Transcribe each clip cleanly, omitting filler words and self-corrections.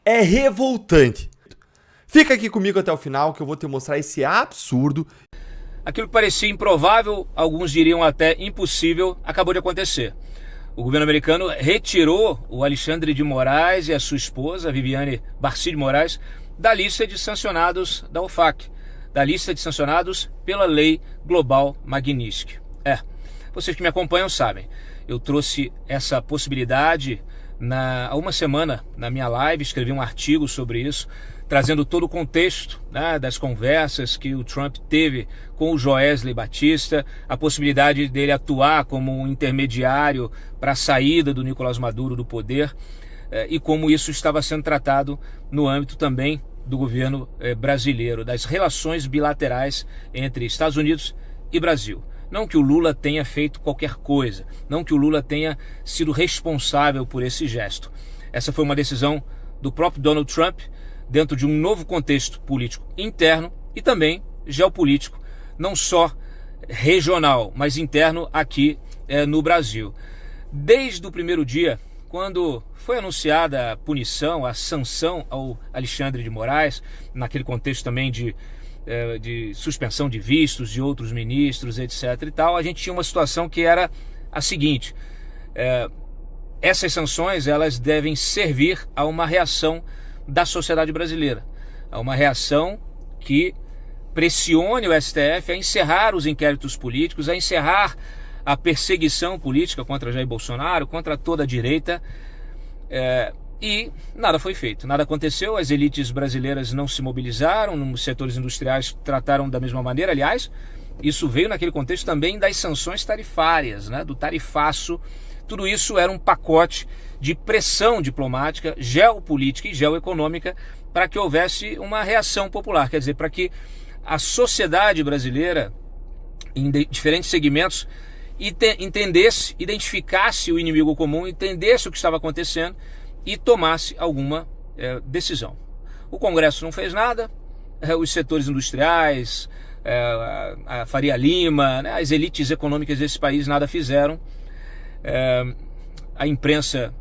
É revoltante. Fica aqui comigo até o final que eu vou te mostrar esse absurdo. Aquilo que parecia improvável, alguns diriam até impossível, acabou de acontecer. O governo americano retirou o Alexandre de Moraes e a sua esposa, Viviane Barcii de Moraes, da lista de sancionados da OFAC, da lista de sancionados pela Lei Global Magnitsky. Vocês que me acompanham sabem, eu trouxe essa possibilidade há uma semana na minha live, escrevi um artigo sobre isso, trazendo todo o contexto, né, das conversas que o Trump teve com o Joesley Batista, a possibilidade dele atuar como um intermediário para a saída do Nicolás Maduro do poder, e como isso estava sendo tratado no âmbito também do governo brasileiro, das relações bilaterais entre Estados Unidos e Brasil. Não que o Lula tenha feito qualquer coisa, não que o Lula tenha sido responsável por esse gesto. Essa foi uma decisão do próprio Donald Trump, dentro de um novo contexto político interno e também geopolítico, não só regional, mas interno aqui no Brasil. Desde o primeiro dia, quando foi anunciada a punição, a sanção ao Alexandre de Moraes, naquele contexto também de suspensão de vistos de outros ministros, etc. e tal, a gente tinha uma situação que era a seguinte: essas sanções elas devem servir a uma reação da sociedade brasileira, a uma reação que pressione o STF a encerrar os inquéritos políticos, a encerrar a perseguição política contra Jair Bolsonaro, contra toda a direita, e nada foi feito, nada aconteceu. As elites brasileiras não se mobilizaram, nos setores industriais trataram da mesma maneira. Aliás, isso veio naquele contexto também das sanções tarifárias, né, do tarifaço. Tudo isso era um pacote de pressão diplomática, geopolítica e geoeconômica para que houvesse uma reação popular, quer dizer, para que a sociedade brasileira, em diferentes segmentos, entendesse, identificasse o inimigo comum, entendesse o que estava acontecendo e tomasse alguma decisão. O Congresso não fez nada, os setores industriais, a Faria Lima, né, as elites econômicas desse país nada fizeram. A imprensa,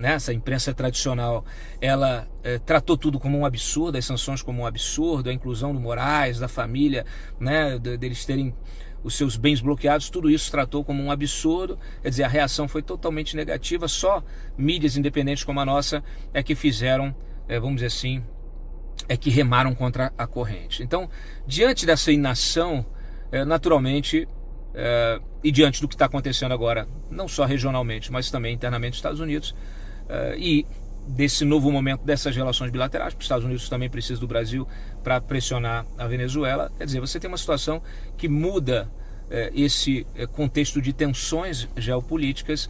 essa imprensa tradicional, ela tratou tudo como um absurdo, as sanções como um absurdo, a inclusão do Moraes, da família, né, deles terem os seus bens bloqueados, tudo isso tratou como um absurdo. Quer dizer, a reação foi totalmente negativa. Só mídias independentes como a nossa é que fizeram, vamos dizer assim, é que remaram contra a corrente. Então, diante dessa inação, naturalmente, e diante do que está acontecendo agora, não só regionalmente, mas também internamente nos Estados Unidos, e desse novo momento dessas relações bilaterais, porque os Estados Unidos também precisam do Brasil para pressionar a Venezuela, quer dizer, você tem uma situação que muda esse contexto de tensões geopolíticas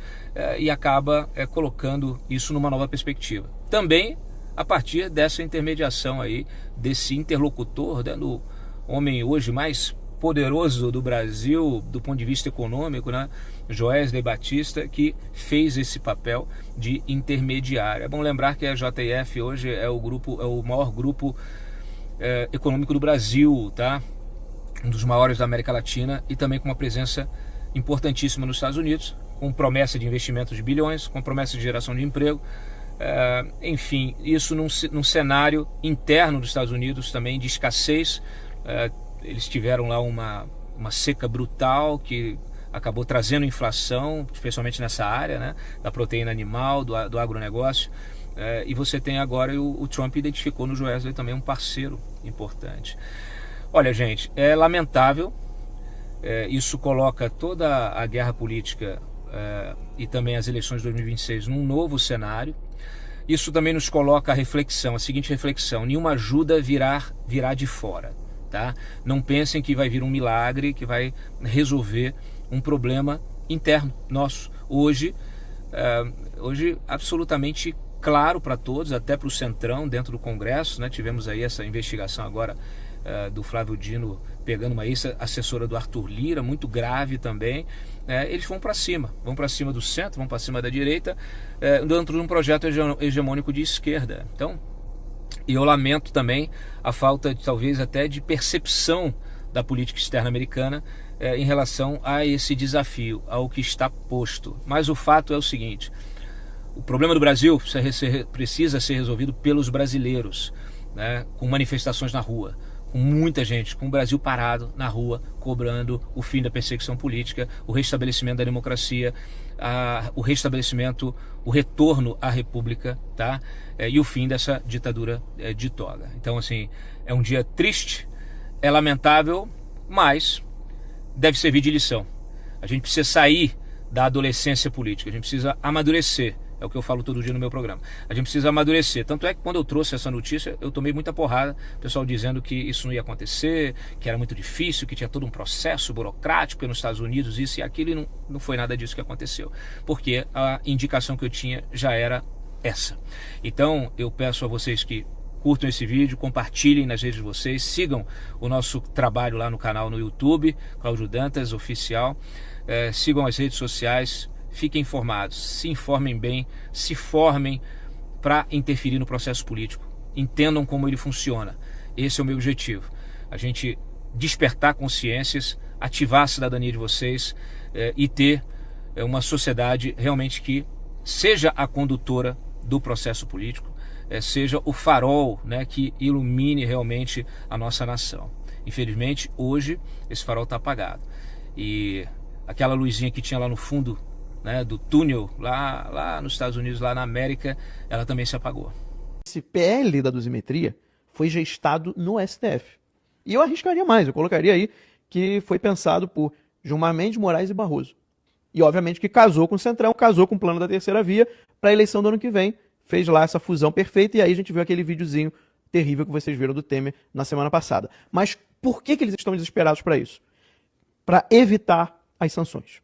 e acaba colocando isso numa nova perspectiva. Também a partir dessa intermediação aí, desse interlocutor, né, do homem hoje mais poderoso do Brasil do ponto de vista econômico, né, Joesley Batista, que fez esse papel de intermediário. É bom lembrar que a JF hoje é o maior grupo econômico do Brasil, tá? Um dos maiores da América Latina, e também com uma presença importantíssima nos Estados Unidos, com promessa de investimentos de bilhões, com promessa de geração de emprego. Enfim, isso num cenário interno dos Estados Unidos também de escassez. Eles tiveram lá uma seca brutal que acabou trazendo inflação, especialmente nessa área, né, da proteína animal, do agronegócio. E você tem agora, o Trump identificou no Joesley também um parceiro importante. Olha, gente, é lamentável, isso coloca toda a guerra política e também as eleições de 2026 num novo cenário. Isso também nos coloca a seguinte reflexão: nenhuma ajuda virá de fora. Tá? Não pensem que vai vir um milagre que vai resolver um problema interno nosso. Hoje absolutamente claro para todos, até para o Centrão dentro do Congresso, né? Tivemos aí essa investigação agora do Flávio Dino pegando uma ex-assessora do Arthur Lira, muito grave também. Eles vão para cima do centro, vão para cima da direita, dentro de um projeto hegemônico de esquerda. Então, e eu lamento também a falta, talvez até, de percepção da política externa americana em relação a esse desafio, ao que está posto. Mas o fato é o seguinte: O problema do Brasil precisa ser resolvido pelos brasileiros, né, com manifestações na rua, com muita gente, com o Brasil parado na rua, cobrando o fim da perseguição política, o restabelecimento da democracia, o restabelecimento, o retorno à república, tá? E o fim dessa ditadura de toga. Então, assim, é um dia triste, é lamentável, mas deve servir de lição. A gente precisa sair da adolescência política, a gente precisa amadurecer. É o que eu falo todo dia no meu programa. A gente precisa amadurecer. Tanto é que quando eu trouxe essa notícia, eu tomei muita porrada. O pessoal dizendo que isso não ia acontecer, que era muito difícil, que tinha todo um processo burocrático nos Estados Unidos, isso e aquilo, e não foi nada disso que aconteceu. Porque a indicação que eu tinha já era essa. Então, eu peço a vocês que curtam esse vídeo, compartilhem nas redes de vocês, sigam o nosso trabalho lá no canal no YouTube, Cláudio Dantas Oficial, sigam as redes sociais, fiquem informados, se informem bem, se formem para interferir no processo político. Entendam como ele funciona. Esse é o meu objetivo. A gente despertar consciências, ativar a cidadania de vocês e ter uma sociedade realmente que seja a condutora do processo político, seja o farol, né, que ilumine realmente a nossa nação. Infelizmente, hoje, esse farol está apagado. E aquela luzinha que tinha lá no fundo, né, do túnel, lá nos Estados Unidos, lá na América, ela também se apagou. Esse PL da dosimetria foi gestado no STF. E eu arriscaria mais, eu colocaria aí que foi pensado por Gilmar Mendes, Moraes e Barroso. E obviamente que casou com o Centrão, casou com o plano da terceira via para a eleição do ano que vem, fez lá essa fusão perfeita e aí a gente viu aquele videozinho terrível que vocês viram do Temer na semana passada. Mas por que eles estão desesperados para isso? Para evitar as sanções.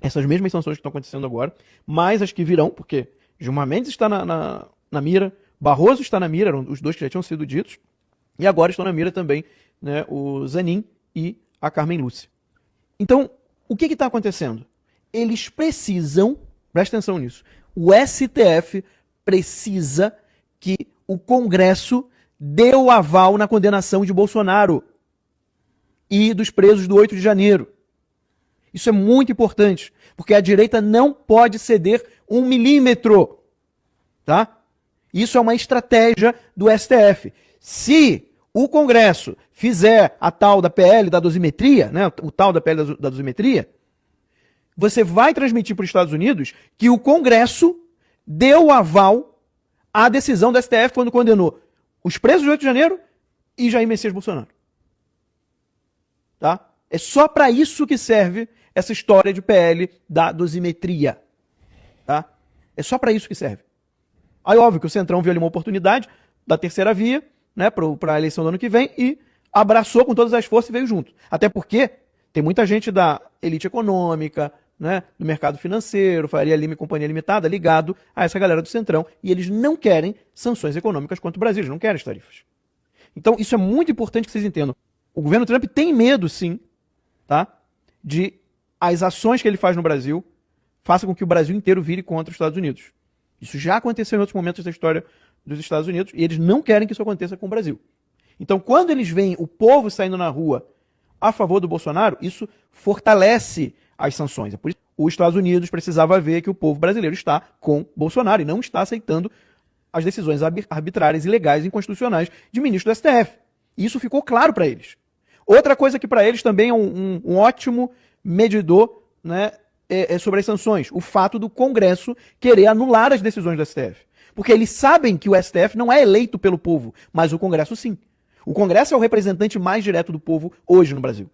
Essas mesmas sanções que estão acontecendo agora, mais as que virão, porque Gilmar Mendes está na mira, Barroso está na mira, eram os dois que já tinham sido ditos, e agora estão na mira também, né, o Zanin e a Carmen Lúcia. Então, o que está acontecendo? Eles precisam, presta atenção nisso, o STF precisa que o Congresso dê o aval na condenação de Bolsonaro e dos presos do 8 de janeiro. Isso é muito importante, porque a direita não pode ceder 1 milímetro, tá? Isso é uma estratégia do STF. Se o Congresso fizer a tal da PL da dosimetria, né, o tal da PL da dosimetria, você vai transmitir para os Estados Unidos que o Congresso deu o aval à decisão do STF quando condenou os presos do 8 de janeiro e Jair Messias Bolsonaro. Tá? É só para isso que serve essa história de PL da dosimetria. Tá? É só para isso que serve. Aí, óbvio que o Centrão viu ali uma oportunidade da terceira via, né, para a eleição do ano que vem e abraçou com todas as forças e veio junto. Até porque tem muita gente da elite econômica, né, do mercado financeiro, Faria Lima e Companhia Limitada, ligado a essa galera do Centrão, e eles não querem sanções econômicas contra o Brasil, eles não querem as tarifas. Então, isso é muito importante que vocês entendam. O governo Trump tem medo, sim, tá, de as ações que ele faz no Brasil façam com que o Brasil inteiro vire contra os Estados Unidos. Isso já aconteceu em outros momentos da história dos Estados Unidos e eles não querem que isso aconteça com o Brasil. Então, quando eles veem o povo saindo na rua a favor do Bolsonaro, isso fortalece as sanções. É por isso que os Estados Unidos precisava ver que o povo brasileiro está com Bolsonaro e não está aceitando as decisões arbitrárias, ilegais e inconstitucionais de ministro do STF. E isso ficou claro para eles. Outra coisa que para eles também é um ótimo medidor, né, é sobre as sanções. O fato do Congresso querer anular as decisões do STF. Porque eles sabem que o STF não é eleito pelo povo, mas o Congresso sim. O Congresso é o representante mais direto do povo hoje no Brasil.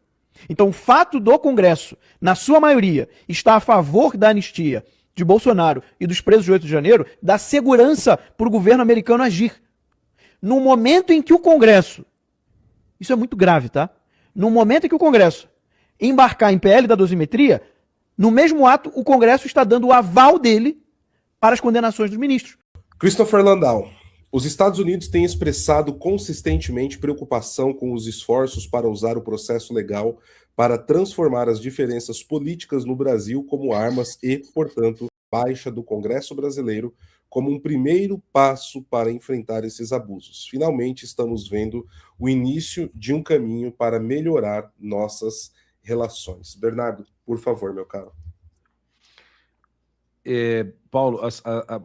Então, o fato do Congresso, na sua maioria, estar a favor da anistia de Bolsonaro e dos presos de 8 de janeiro, dá segurança para o governo americano agir. No momento em que o Congresso, isso é muito grave, tá? No momento em que o Congresso embarcar em PL da dosimetria, no mesmo ato, o Congresso está dando o aval dele para as condenações dos ministros. Christopher Landau, os Estados Unidos têm expressado consistentemente preocupação com os esforços para usar o processo legal para transformar as diferenças políticas no Brasil como armas e, portanto, baixa do Congresso brasileiro como um primeiro passo para enfrentar esses abusos. Finalmente estamos vendo o início de um caminho para melhorar nossas relações. Bernardo, por favor, meu caro. Paulo,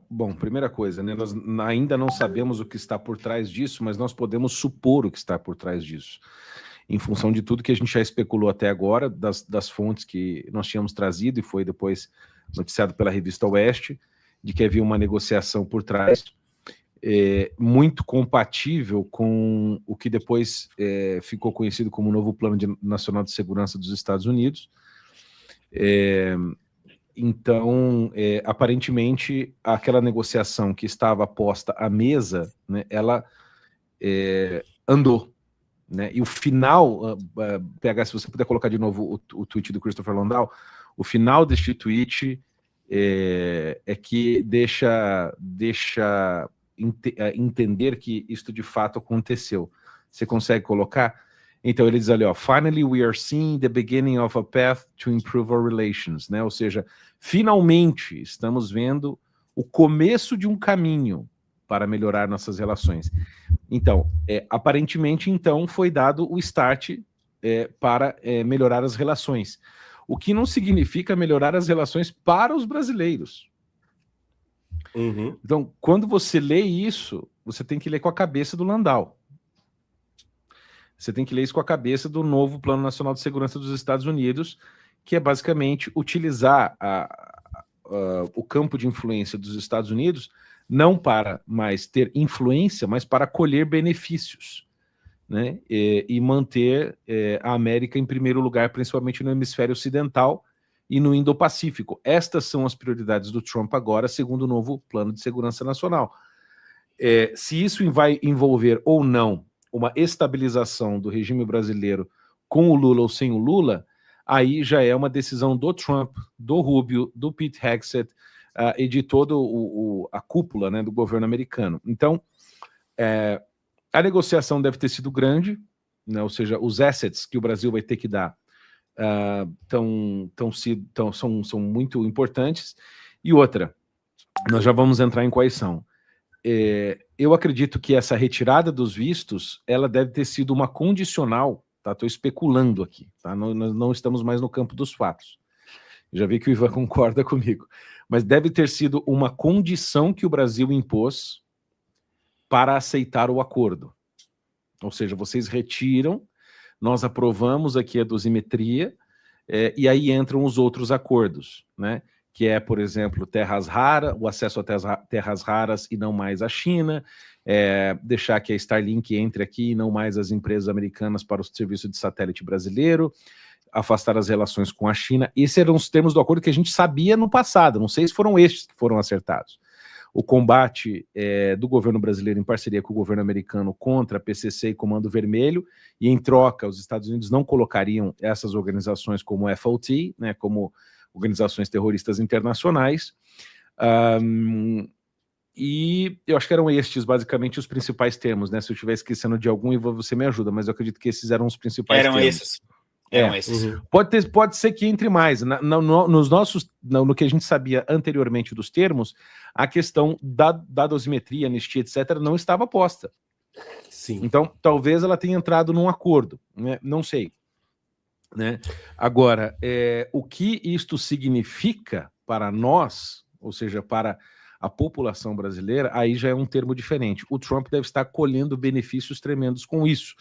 bom, primeira coisa, né? Nós ainda não sabemos o que está por trás disso, mas nós podemos supor o que está por trás disso, em função de tudo que a gente já especulou até agora, das fontes que nós tínhamos trazido e foi depois noticiado pela revista Oeste, de que havia uma negociação por trás, muito compatível com o que depois ficou conhecido como o novo Plano Nacional de Segurança dos Estados Unidos. Então, aparentemente, aquela negociação que estava posta à mesa, né, ela andou. Né? E o final, PH, se você puder colocar de novo o tweet do Christopher Landau, o final deste tweet é que deixa entender que isto de fato aconteceu. Você consegue colocar? Então ele diz ali, ó, finally we are seeing the beginning of a path to improve our relations, né? Ou seja, finalmente estamos vendo o começo de um caminho para melhorar nossas relações. Então, aparentemente, então, foi dado o start para melhorar as relações. O que não significa melhorar as relações para os brasileiros. Uhum. Então, quando você lê isso, você tem que ler com a cabeça do Landau. Você tem que ler isso com a cabeça do novo Plano Nacional de Segurança dos Estados Unidos, que é basicamente utilizar o campo de influência dos Estados Unidos não para mais ter influência, mas para colher benefícios, né? E manter a América em primeiro lugar, principalmente no hemisfério ocidental e no Indo-Pacífico. Estas são as prioridades do Trump agora, segundo o novo Plano de Segurança Nacional. Se isso vai envolver ou não uma estabilização do regime brasileiro com o Lula ou sem o Lula, aí já é uma decisão do Trump, do Rubio, do Pete Hegseth, e de toda a cúpula, né, do governo americano. Então, a negociação deve ter sido grande, né, ou seja, os assets que o Brasil vai ter que dar são muito importantes. E outra, nós já vamos entrar em quais são. Eu acredito que essa retirada dos vistos, ela deve ter sido uma condicional, tá? Estou especulando aqui, tá? Nós não estamos mais no campo dos fatos. Já vi que o Ivan concorda comigo. Mas deve ter sido uma condição que o Brasil impôs para aceitar o acordo. Ou seja, vocês retiram, nós aprovamos aqui a dosimetria, e aí entram os outros acordos, né? Que é, por exemplo, terras raras, o acesso a terras raras e não mais a China, deixar que a Starlink entre aqui e não mais as empresas americanas para o serviço de satélite brasileiro, afastar as relações com a China. Esses eram os termos do acordo que a gente sabia no passado, não sei se foram estes que foram acertados. O combate do governo brasileiro em parceria com o governo americano contra a PCC e Comando Vermelho, e em troca os Estados Unidos não colocariam essas organizações como FOT, né, como organizações terroristas internacionais, e eu acho que eram estes basicamente os principais termos, né? Se eu estiver esquecendo de algum, Ivan, você me ajuda, mas eu acredito que esses eram os principais termos. Eram esses. Uhum. Pode ser que entre mais. No que a gente sabia anteriormente dos termos, a questão da dosimetria, anistia, etc., não estava posta. Sim. Então, talvez ela tenha entrado num acordo, né? Não sei. Né? Agora, o que isto significa para nós, ou seja, para a população brasileira, aí já é um termo diferente. O Trump deve estar colhendo benefícios tremendos com isso,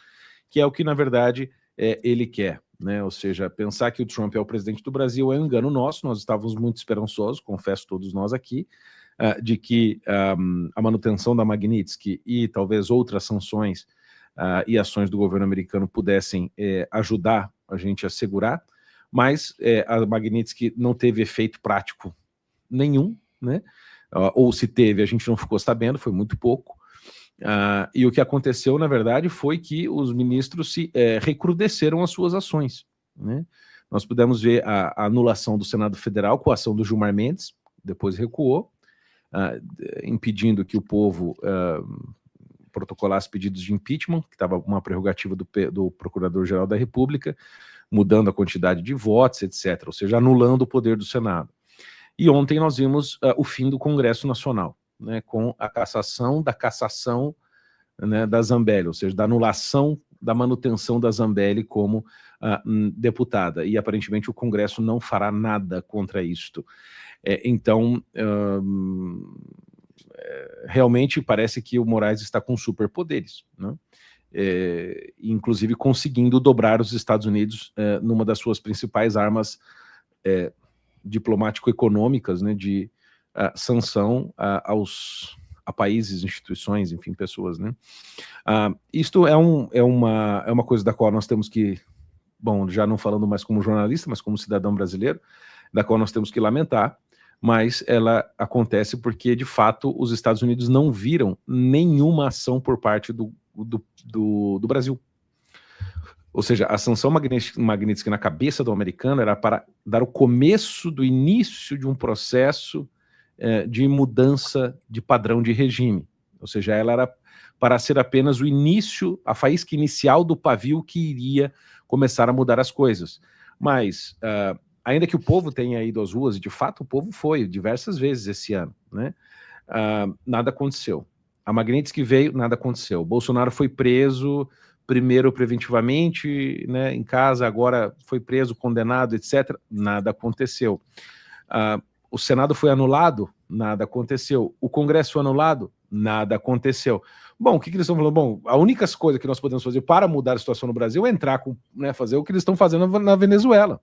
que é o que, na verdade, ele quer. Né? Ou seja, pensar que o Trump é o presidente do Brasil é um engano nosso. Nós estávamos muito esperançosos, confesso todos nós aqui, de que a manutenção da Magnitsky e talvez outras sanções e ações do governo americano pudessem ajudar a gente a segurar, mas a Magnitsky não teve efeito prático nenhum, né? Ou se teve, a gente não ficou sabendo, foi muito pouco. E o que aconteceu, na verdade, foi que os ministros recrudesceram as suas ações, né? Nós pudemos ver a anulação do Senado Federal com a ação do Gilmar Mendes, depois recuou, impedindo que o povo protocolasse pedidos de impeachment, que estava uma prerrogativa do Procurador-Geral da República, mudando a quantidade de votos, etc., ou seja, anulando o poder do Senado. E ontem nós vimos o fim do Congresso Nacional, né, com a cassação da cassação, né, da Zambelli, ou seja, da anulação da manutenção da Zambelli como deputada. E aparentemente o Congresso não fará nada contra isto. Então, realmente parece que o Moraes está com superpoderes, né? Inclusive conseguindo dobrar os Estados Unidos numa das suas principais armas diplomático-econômicas, né, de sanção a países, instituições, enfim, pessoas, né? Isto é uma coisa da qual nós temos que, bom, já não falando mais como jornalista, mas como cidadão brasileiro, da qual nós temos que lamentar, mas ela acontece porque, de fato, os Estados Unidos não viram nenhuma ação por parte do Brasil. Ou seja, a sanção Magnitsky na cabeça do americano era para dar o começo do início de um processo de mudança de padrão de regime. Ou seja, ela era para ser apenas o início, a faísca inicial do pavio que iria começar a mudar as coisas. Mas, ainda que o povo tenha ido às ruas, e de fato o povo foi diversas vezes esse ano, né? Nada aconteceu. A Magnitsky veio, nada aconteceu. Bolsonaro foi preso, primeiro preventivamente, né, em casa, agora foi preso, condenado, etc. Nada aconteceu. O Senado foi anulado, nada aconteceu. O Congresso foi anulado, nada aconteceu. Bom, o que eles estão falando? Bom, a única coisa que nós podemos fazer para mudar a situação no Brasil é entrar com, né, fazer o que eles estão fazendo na Venezuela.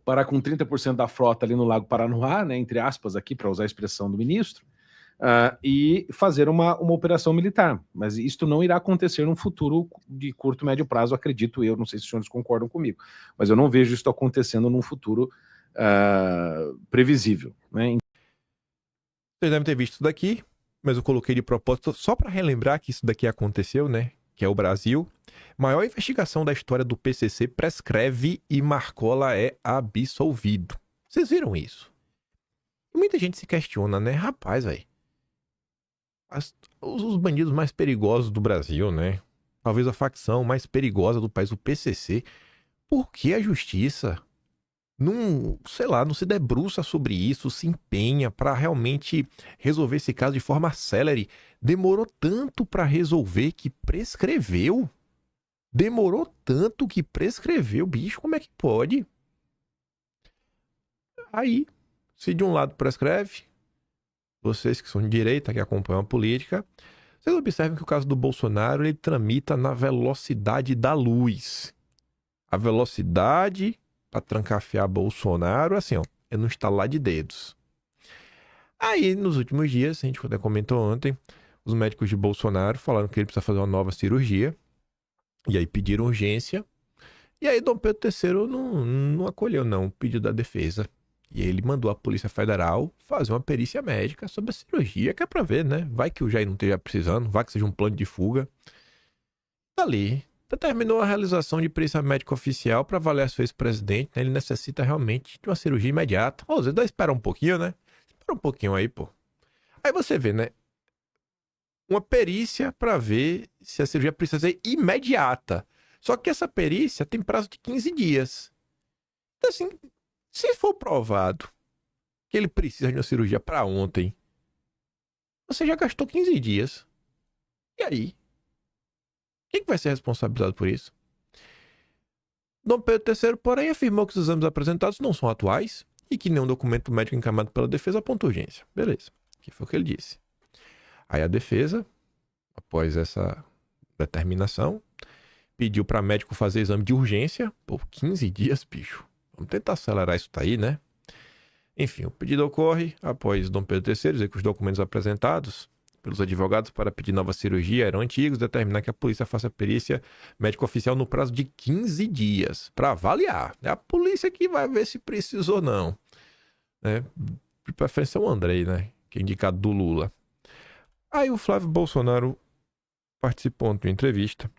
Parar com 30% da frota ali no Lago Paranoá, né, entre aspas aqui, para usar a expressão do ministro, e fazer uma operação militar. Mas isto não irá acontecer num futuro de curto, médio prazo, acredito eu, não sei se os senhores concordam comigo, mas eu não vejo isso acontecendo num futuro previsível, né? Vocês devem ter visto isso daqui, mas eu coloquei de propósito só para relembrar que isso daqui aconteceu, né? Que é o Brasil. Maior investigação da história do PCC prescreve e Marcola é absolvido. Vocês viram isso? Muita gente se questiona, né? Rapaz, velho. Os bandidos mais perigosos do Brasil, né? Talvez a facção mais perigosa do país, o PCC. Por que a justiça não, sei lá, não se debruça sobre isso, se empenha para realmente resolver esse caso de forma célere? Demorou tanto para resolver que prescreveu. Demorou tanto que prescreveu. Bicho, como é que pode? Aí, se de um lado prescreve, vocês que são de direita, que acompanham a política, vocês observam que o caso do Bolsonaro, ele tramita na velocidade da luz. A velocidade para trancafiar Bolsonaro, assim, ó, é no estalar de dedos. Aí, nos últimos dias, a gente até comentou ontem, os médicos de Bolsonaro falaram que ele precisa fazer uma nova cirurgia, e aí pediram urgência, e aí Dom Pedro III não acolheu, não, o pedido da defesa. E ele mandou a Polícia Federal fazer uma perícia médica sobre a cirurgia, que é pra ver, né? Vai que o Jair não esteja precisando, vai que seja um plano de fuga. Ali, determinou a realização de perícia médica oficial para avaliar se o ex-presidente, né, ele necessita realmente de uma cirurgia imediata. Ô, Zé, espera um pouquinho, né? Espera um pouquinho aí, pô. Aí você vê, né? Uma perícia para ver se a cirurgia precisa ser imediata. Só que essa perícia tem prazo de 15 dias. Então, assim, se for provado que ele precisa de uma cirurgia para ontem, você já gastou 15 dias. E aí? Quem vai ser responsabilizado por isso? Dom Pedro III, porém, afirmou que os exames apresentados não são atuais e que nenhum documento médico encaminhado pela defesa aponta urgência. Beleza. Que foi o que ele disse. Aí a defesa, após essa determinação, pediu para médico fazer exame de urgência por 15 dias, bicho. Vamos tentar acelerar isso daí, né? Enfim, o pedido ocorre após Dom Pedro III dizer que os documentos apresentados pelos advogados para pedir nova cirurgia eram antigos, determinar que a polícia faça a perícia médico-oficial no prazo de 15 dias para avaliar. É a polícia que vai ver se precisa ou não. Né? De preferência o Andrei, né? Que é indicado do Lula. Aí o Flávio Bolsonaro participou de uma entrevista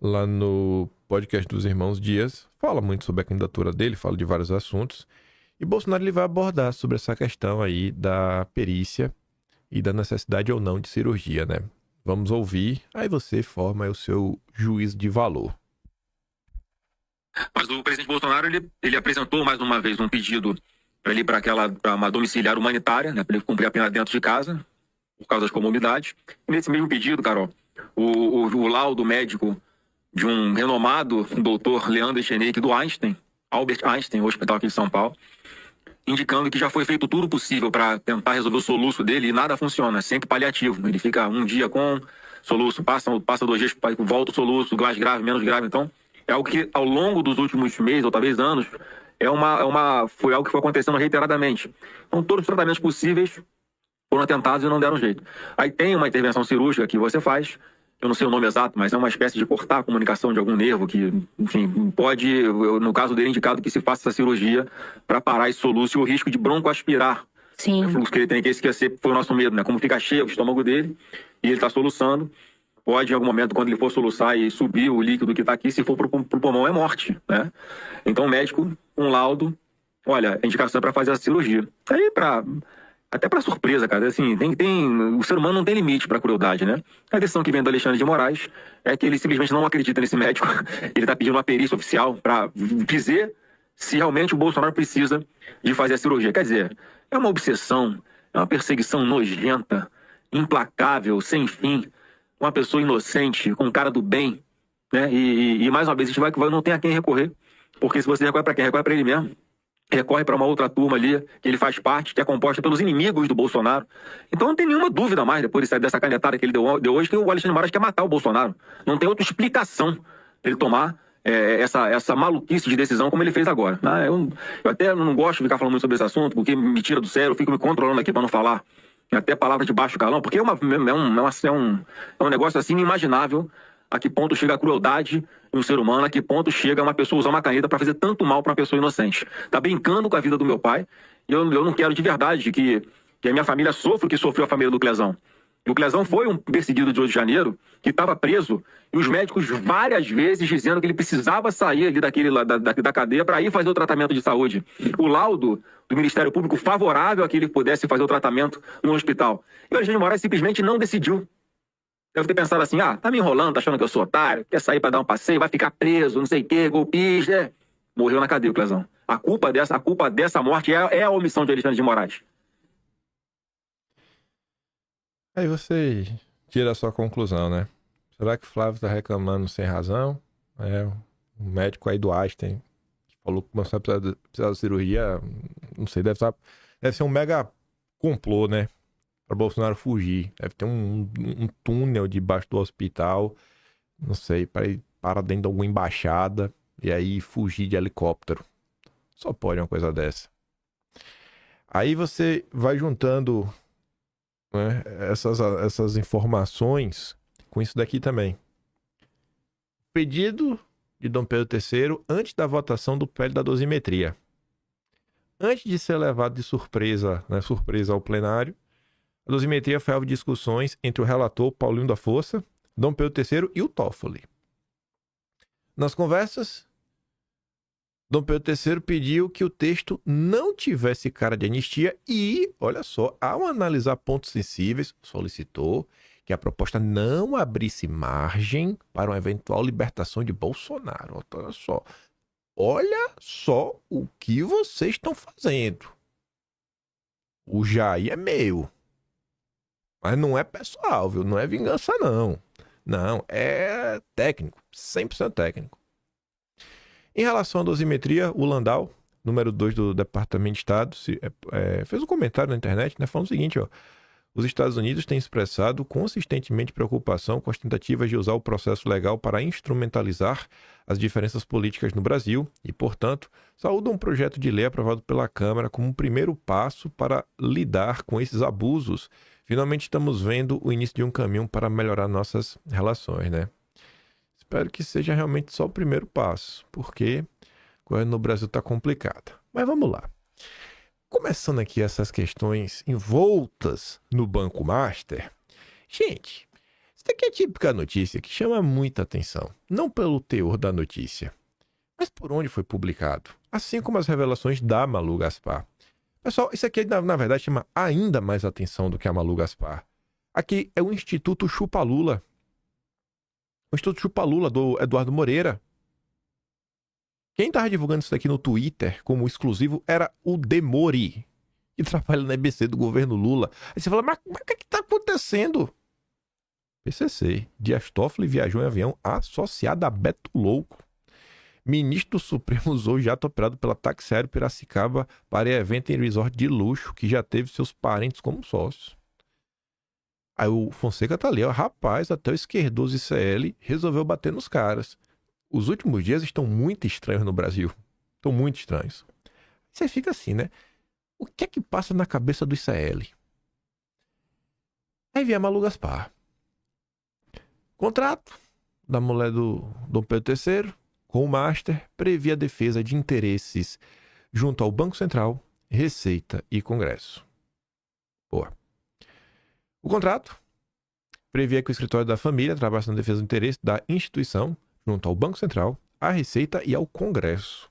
lá no podcast dos Irmãos Dias, fala muito sobre a candidatura dele, fala de vários assuntos, e Bolsonaro ele vai abordar sobre essa questão aí da perícia e da necessidade ou não de cirurgia, né? Vamos ouvir, aí você forma aí o seu juízo de valor. Mas o presidente Bolsonaro, ele apresentou mais uma vez um pedido para ele ir para uma domiciliar humanitária, né, para ele cumprir a pena dentro de casa, por causa das comorbidades. E nesse mesmo pedido, Carol, o laudo médico de um renomado doutor Leandro Echenique do Einstein, Albert Einstein, o hospital aqui de São Paulo, indicando que já foi feito tudo possível para tentar resolver o soluço dele e nada funciona, é sempre paliativo. Ele fica um dia com soluço, passa 2 dias, volta o soluço, mais grave, menos grave. Então, é algo que ao longo dos últimos meses, ou talvez anos, foi algo que foi acontecendo reiteradamente. Então, todos os tratamentos possíveis foram tentados e não deram jeito. Aí tem uma intervenção cirúrgica que você faz, eu não sei o nome exato, mas é uma espécie de cortar a comunicação de algum nervo que, enfim, pode, no caso dele, indicado que se faça essa cirurgia para parar esse soluço e o risco de broncoaspirar. Sim. O fluxo que ele tem, que esse foi o nosso medo, né? Como fica cheio o estômago dele e ele está soluçando, pode, em algum momento, quando ele for soluçar e subir o líquido que está aqui, se for pro pulmão, é morte, né? Então, o médico, um laudo, olha, a indicação é para fazer a cirurgia. Aí, até para surpresa, cara, assim, o ser humano não tem limite para crueldade, né? A decisão que vem do Alexandre de Moraes é que ele simplesmente não acredita nesse médico. Ele está pedindo uma perícia oficial para dizer se realmente o Bolsonaro precisa de fazer a cirurgia. Quer dizer, é uma obsessão, é uma perseguição nojenta, implacável, sem fim, uma pessoa inocente, com cara do bem, né? E mais uma vez, a gente não tem a quem recorrer, porque se você recorre para quem? Recorre para ele mesmo. Recorre para uma outra turma ali, que ele faz parte, que é composta pelos inimigos do Bolsonaro. Então não tem nenhuma dúvida mais, depois dessa canetada que ele deu hoje, que o Alexandre de Moraes quer matar o Bolsonaro. Não tem outra explicação ele tomar essa maluquice de decisão como ele fez agora. Eu até não gosto de ficar falando muito sobre esse assunto, porque me tira do sério, eu fico me controlando aqui para não falar até palavra de baixo calão, porque é um negócio assim inimaginável. A que ponto chega a crueldade em um ser humano, a que ponto chega uma pessoa usar uma caneta para fazer tanto mal para uma pessoa inocente. Tá brincando com a vida do meu pai, e eu não quero de verdade que a minha família sofra o que sofreu a família do Clezão. E o Clezão foi um perseguido de 8 de janeiro, que estava preso, e os médicos várias vezes dizendo que ele precisava sair ali da cadeia para ir fazer o tratamento de saúde. O laudo do Ministério Público favorável a que ele pudesse fazer o tratamento no hospital. E o Alexandre de Moraes simplesmente não decidiu. Deve ter pensado assim, tá me enrolando, tá achando que eu sou otário, quer sair pra dar um passeio, vai ficar preso, não sei o quê, golpista. Morreu na cadeia, o Clezão. A culpa dessa morte é a omissão de Alexandre de Moraes. Aí você tira a sua conclusão, né? Será que o Flávio tá reclamando sem razão? O médico aí do Einstein, que falou que você precisa de cirurgia, não sei, deve ser um mega complô, né? Para Bolsonaro fugir. Deve ter um túnel debaixo do hospital, não sei, para ir para dentro de alguma embaixada e aí fugir de helicóptero. Só pode uma coisa dessa. Aí você vai juntando, né, essas informações com isso daqui também. Pedido de Dom Pedro III antes da votação do PL da dosimetria. Antes de ser levado de surpresa ao plenário, a dosimetria foi alvo de discussões entre o relator Paulinho da Força, Dom Pedro III e o Toffoli. Nas conversas, Dom Pedro III pediu que o texto não tivesse cara de anistia e, olha só, ao analisar pontos sensíveis, solicitou que a proposta não abrisse margem para uma eventual libertação de Bolsonaro. Olha só o que vocês estão fazendo. O Jair é meu. Mas não é pessoal, viu? Não é vingança, não. Não, é técnico. 100% técnico. Em relação à dosimetria, o Landau, número 2 do Departamento de Estado, fez um comentário na internet, né, falando o seguinte, os Estados Unidos têm expressado consistentemente preocupação com as tentativas de usar o processo legal para instrumentalizar as diferenças políticas no Brasil e, portanto, saúdam um projeto de lei aprovado pela Câmara como um primeiro passo para lidar com esses abusos. Finalmente estamos vendo o início de um caminho para melhorar nossas relações, né? Espero que seja realmente só o primeiro passo, porque a coisa no Brasil está complicada. Mas vamos lá. Começando aqui essas questões envoltas no Banco Master, gente, isso daqui é típica notícia que chama muita atenção. Não pelo teor da notícia, mas por onde foi publicado. Assim como as revelações da Malu Gaspar. Pessoal, isso aqui na verdade chama ainda mais atenção do que a Malu Gaspar. Aqui é o Instituto Chupa Lula. O Instituto Chupa Lula do Eduardo Moreira. Quem estava divulgando isso daqui no Twitter como exclusivo era o Demori, que trabalha na EBC do governo Lula. Aí você fala, mas o que está acontecendo? PCC, Dias Toffoli viajou em avião associado a Beto Louco. Ministro do Supremo usou jato operado pela Táxi Aéreo Piracicaba para evento em resort de luxo que já teve seus parentes como sócios. Aí o Fonseca tá ali, ó. Rapaz, até o esquerdoso ICL resolveu bater nos caras. Os últimos dias estão muito estranhos no Brasil. Estão muito estranhos. Você fica assim, né? O que é que passa na cabeça do ICL? Aí vem a Malu Gaspar. Contrato da mulher do Dom Pedro III com o Master previa a defesa de interesses junto ao Banco Central, Receita e Congresso. Boa. O contrato previa que o escritório da família trabalhasse na defesa do interesse da instituição junto ao Banco Central, à Receita e ao Congresso.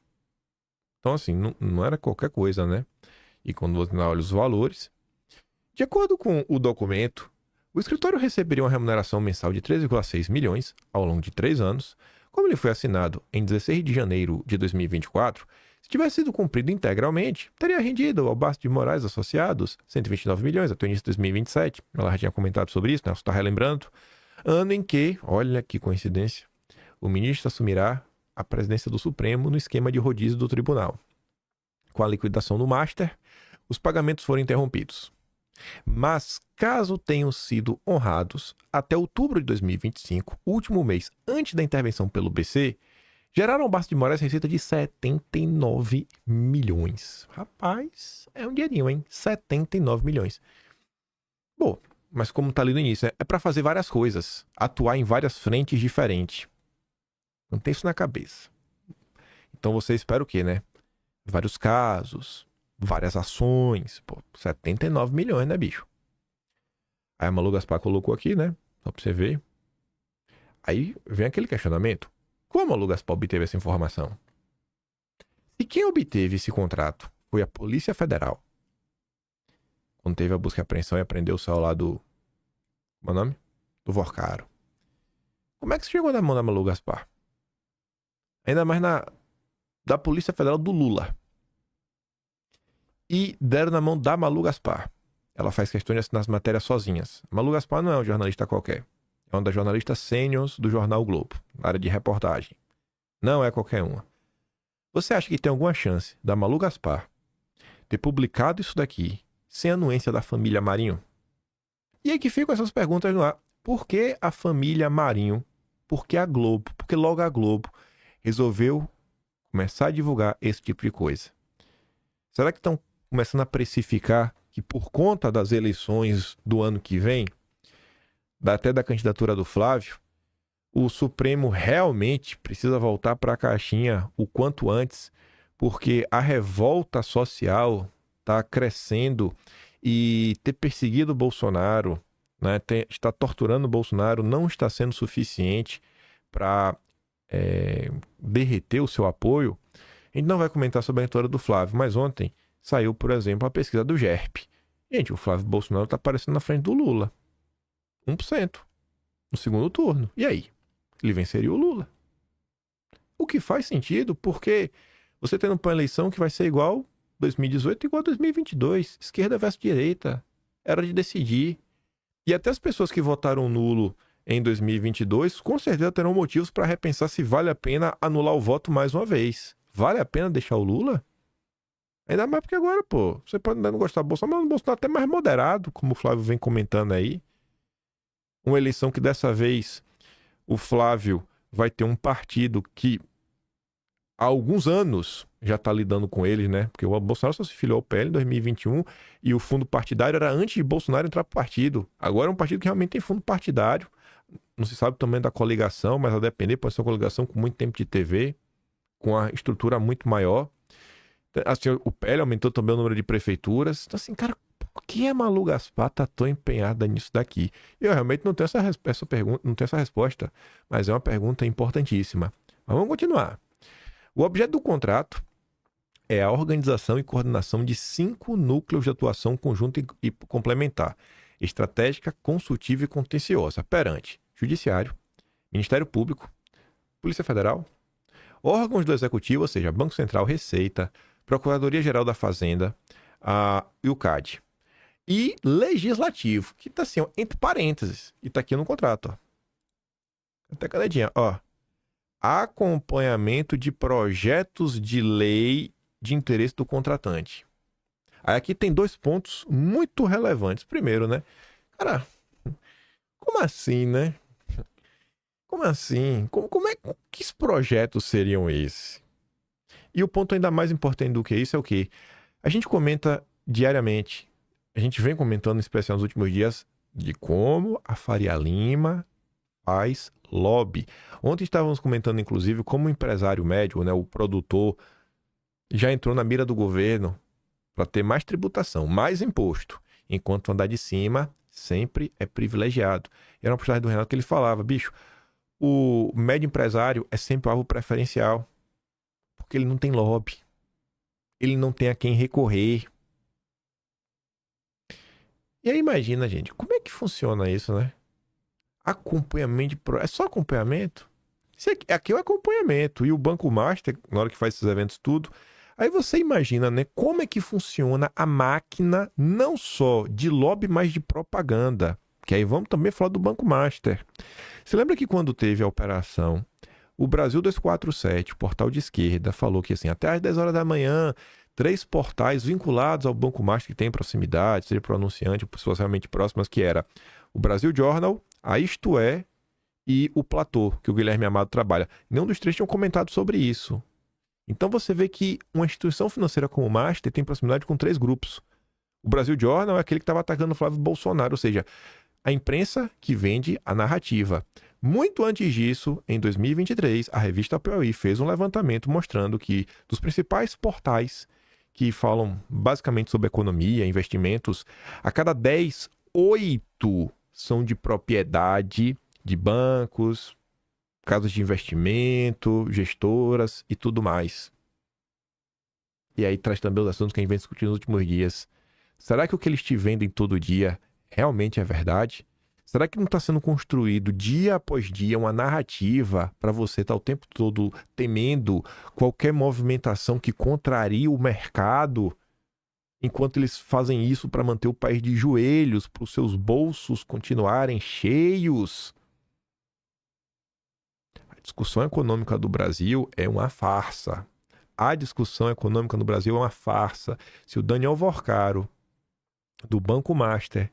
Então, assim, não era qualquer coisa, né? E quando você olha os valores, de acordo com o documento, o escritório receberia uma remuneração mensal de 13,6 milhões ao longo de 3 anos. Como ele foi assinado em 16 de janeiro de 2024, se tivesse sido cumprido integralmente, teria rendido ao Barço de Moraes Associados 129 milhões até o início de 2027. Ela já tinha comentado sobre isso, né? Você está relembrando. Ano em que, olha que coincidência, o ministro assumirá a presidência do Supremo no esquema de rodízio do tribunal. Com a liquidação do Master, os pagamentos foram interrompidos. Mas, caso tenham sido honrados, até outubro de 2025, último mês antes da intervenção pelo BC, geraram ao Barço de Moraes receita de 79 milhões. Rapaz, é um dinheirinho, hein? 79 milhões. Bom, mas como tá ali no início, é para fazer várias coisas, atuar em várias frentes diferentes. Não tem isso na cabeça. Então você espera o quê, né? Vários casos, várias ações. Pô, 79 milhões, né, bicho? Aí a Malu Gaspar colocou aqui, né? Só pra você ver. Aí vem aquele questionamento. Como a Malu Gaspar obteve essa informação? E quem obteve esse contrato foi a Polícia Federal. Quando teve a busca e apreensão e apreendeu o celular do... Como é o nome? Do Vorcaro. Como é que chegou na mão da Malu Gaspar? Ainda mais da Polícia Federal do Lula. E deram na mão da Malu Gaspar. Ela faz questão de assinar as matérias sozinhas. A Malu Gaspar não é um jornalista qualquer. É uma das jornalistas sêniores do jornal o Globo, na área de reportagem. Não é qualquer uma. Você acha que tem alguma chance da Malu Gaspar ter publicado isso daqui sem anuência da família Marinho? E aí que ficam essas perguntas no ar. Por que a família Marinho? Por que a Globo? Por que logo a Globo resolveu começar a divulgar esse tipo de coisa? Será que estão começando a precificar que por conta das eleições do ano que vem, até da candidatura do Flávio, o Supremo realmente precisa voltar para a caixinha o quanto antes, porque a revolta social está crescendo e ter perseguido o Bolsonaro, né, está torturando o Bolsonaro, não está sendo suficiente para derreter o seu apoio. A gente não vai comentar sobre a vitória do Flávio, mas ontem saiu, por exemplo, a pesquisa do GERP. Gente, o Flávio Bolsonaro está aparecendo na frente do Lula. 1% no segundo turno. E aí? Ele venceria o Lula. O que faz sentido, porque você tendo uma eleição que vai ser igual 2018 igual 2022. Esquerda versus direita. Era de decidir. E até as pessoas que votaram nulo em 2022, com certeza terão motivos para repensar se vale a pena anular o voto mais uma vez. Vale a pena deixar o Lula? Ainda mais porque agora, pô, você pode não gostar do Bolsonaro, mas o Bolsonaro é até mais moderado, como o Flávio vem comentando aí. Uma eleição que dessa vez o Flávio vai ter um partido que há alguns anos já está lidando com eles, né? Porque o Bolsonaro só se filiou ao PL em 2021 e o fundo partidário era antes de Bolsonaro entrar pro partido. Agora é um partido que realmente tem fundo partidário. Não se sabe também da coligação, mas a depender pode ser uma coligação com muito tempo de TV, com a estrutura muito maior. Assim, o PL aumentou também o número de prefeituras. Então assim, cara, por que a Malu Gaspar tá tão empenhada nisso daqui? Eu realmente não tenho essa pergunta, não tenho essa resposta, mas é uma pergunta importantíssima. Mas vamos continuar. O objeto do contrato é a organização e coordenação de 5 núcleos de atuação conjunta e complementar, estratégica, consultiva e contenciosa, perante Judiciário, Ministério Público, Polícia Federal, órgãos do Executivo, ou seja, Banco Central, Receita, Procuradoria-Geral da Fazenda e o CAD. E Legislativo, que está assim, ó, entre parênteses, e está aqui no contrato. Ó. Até canetinha, ó. acompanhamento de projetos de lei de interesse do contratante. Aí aqui tem 2 pontos muito relevantes. Primeiro, né? Cara, como assim, né? Como assim? Que projetos seriam esses? E o ponto ainda mais importante do que isso é o quê? A gente comenta diariamente, a gente vem comentando, em especial nos últimos dias, de como a Faria Lima faz lobby. Ontem estávamos comentando, inclusive, como o empresário médio, né, o produtor, já entrou na mira do governo para ter mais tributação, mais imposto, enquanto andar de cima sempre é privilegiado. E era uma postagem do Renato que ele falava, bicho, o médio empresário é sempre o alvo preferencial, porque ele não tem lobby, ele não tem a quem recorrer. E aí imagina, gente, como é que funciona isso, né? Acompanhamento é só acompanhamento? Aqui é o acompanhamento. E o Banco Master, na hora que faz esses eventos tudo, aí você imagina, né, como é que funciona a máquina, não só de lobby, mas de propaganda. Que aí vamos também falar do Banco Master. Você lembra que quando teve a operação, o Brasil 247, o portal de esquerda, falou que assim, até às 10 horas da manhã, 3 portais vinculados ao Banco Master que tem proximidade, seja para o anunciante ou pessoas realmente próximas, que era o Brasil Journal, a Isto É e o Platô, que o Guilherme Amado trabalha. Nenhum dos 3 tinham comentado sobre isso. Então você vê que uma instituição financeira como o Master tem proximidade com 3 grupos. O Brasil Journal é aquele que estava atacando o Flávio Bolsonaro, ou seja, a imprensa que vende a narrativa. Muito antes disso, em 2023, a revista Piauí fez um levantamento mostrando que dos principais portais que falam basicamente sobre economia, investimentos, a cada 10, 8 são de propriedade de bancos, casas de investimento, gestoras e tudo mais. E aí traz também os assuntos que a gente vem discutindo nos últimos dias. Será que o que eles te vendem todo dia realmente é verdade? Será que não está sendo construído dia após dia uma narrativa para você estar o tempo todo temendo qualquer movimentação que contrarie o mercado, enquanto eles fazem isso para manter o país de joelhos, para os seus bolsos continuarem cheios? A discussão econômica do Brasil é uma farsa. A discussão econômica no Brasil é uma farsa. Se o Daniel Vorcaro, do Banco Master,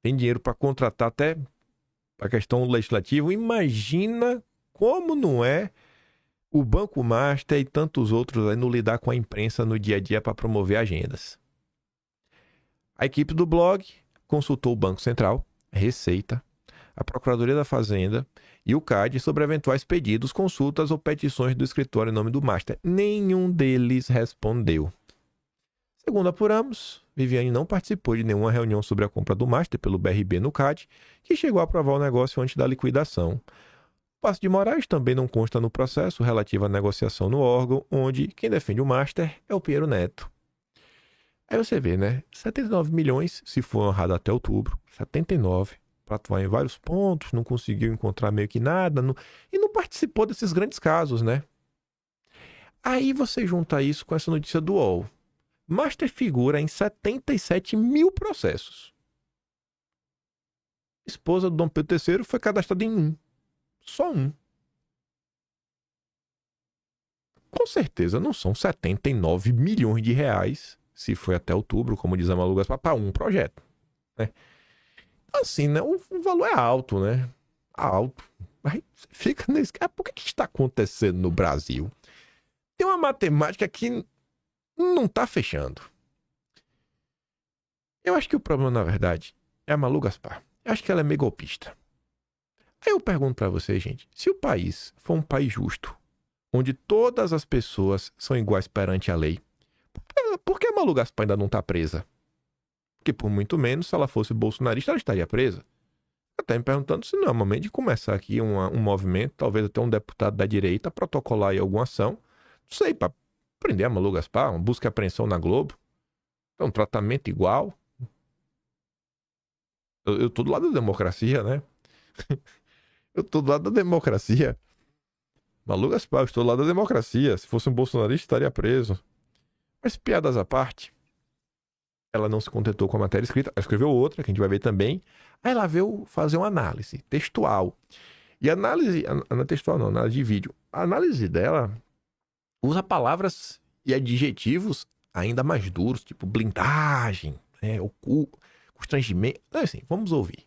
tem dinheiro para contratar até a questão legislativa, imagina como não é o Banco Master e tantos outros aí no lidar com a imprensa no dia a dia para promover agendas. A equipe do blog consultou o Banco Central, a Receita, a Procuradoria da Fazenda e o CAD sobre eventuais pedidos, consultas ou petições do escritório em nome do Master. Nenhum deles respondeu. Segundo apuramos, Viviane não participou de nenhuma reunião sobre a compra do Master pelo BRB no CAD, que chegou a aprovar o negócio antes da liquidação. O passo de Moraes também não consta no processo relativo à negociação no órgão, onde quem defende o Master é o Piero Neto. Aí você vê, né? 79 milhões, se for honrado até outubro, 79, para atuar em vários pontos, não conseguiu encontrar meio que nada, e não participou desses grandes casos, né? Aí você junta isso com essa notícia do UOL. Master figura em 77 mil processos. Esposa do Dom Pedro III foi cadastrada em 1. Só 1. Com certeza não são 79 milhões de reais, se foi até outubro, como diz a Malu Gaspar, para um projeto. Né? Assim, né? O valor é alto, né? Alto. Aí fica nesse... Por que está acontecendo no Brasil? Tem uma matemática que não tá fechando. Eu acho que o problema, na verdade, é a Malu Gaspar. Eu acho que ela é meio golpista. Aí eu pergunto pra vocês, gente, se o país for um país justo, onde todas as pessoas são iguais perante a lei, por que a Malu Gaspar ainda não tá presa? Porque por muito menos, se ela fosse bolsonarista, ela estaria presa. Eu tô me perguntando se não é o momento de começar aqui um movimento, talvez até um deputado da direita, protocolar aí alguma ação, não sei, pra prender a Malu Gaspar, uma busca e apreensão na Globo, um tratamento igual. Eu tô do lado da democracia, né? Eu tô do lado da democracia. Malu Gaspar, eu estou do lado da democracia. Se fosse um bolsonarista, estaria preso. Mas piadas à parte, ela não se contentou com a matéria escrita, ela escreveu outra, que a gente vai ver também. Aí ela veio fazer uma análise textual. E a análise, não é textual não, análise de vídeo. A análise dela usa palavras e adjetivos ainda mais duros, tipo blindagem, constrangimento. Então, assim, vamos ouvir.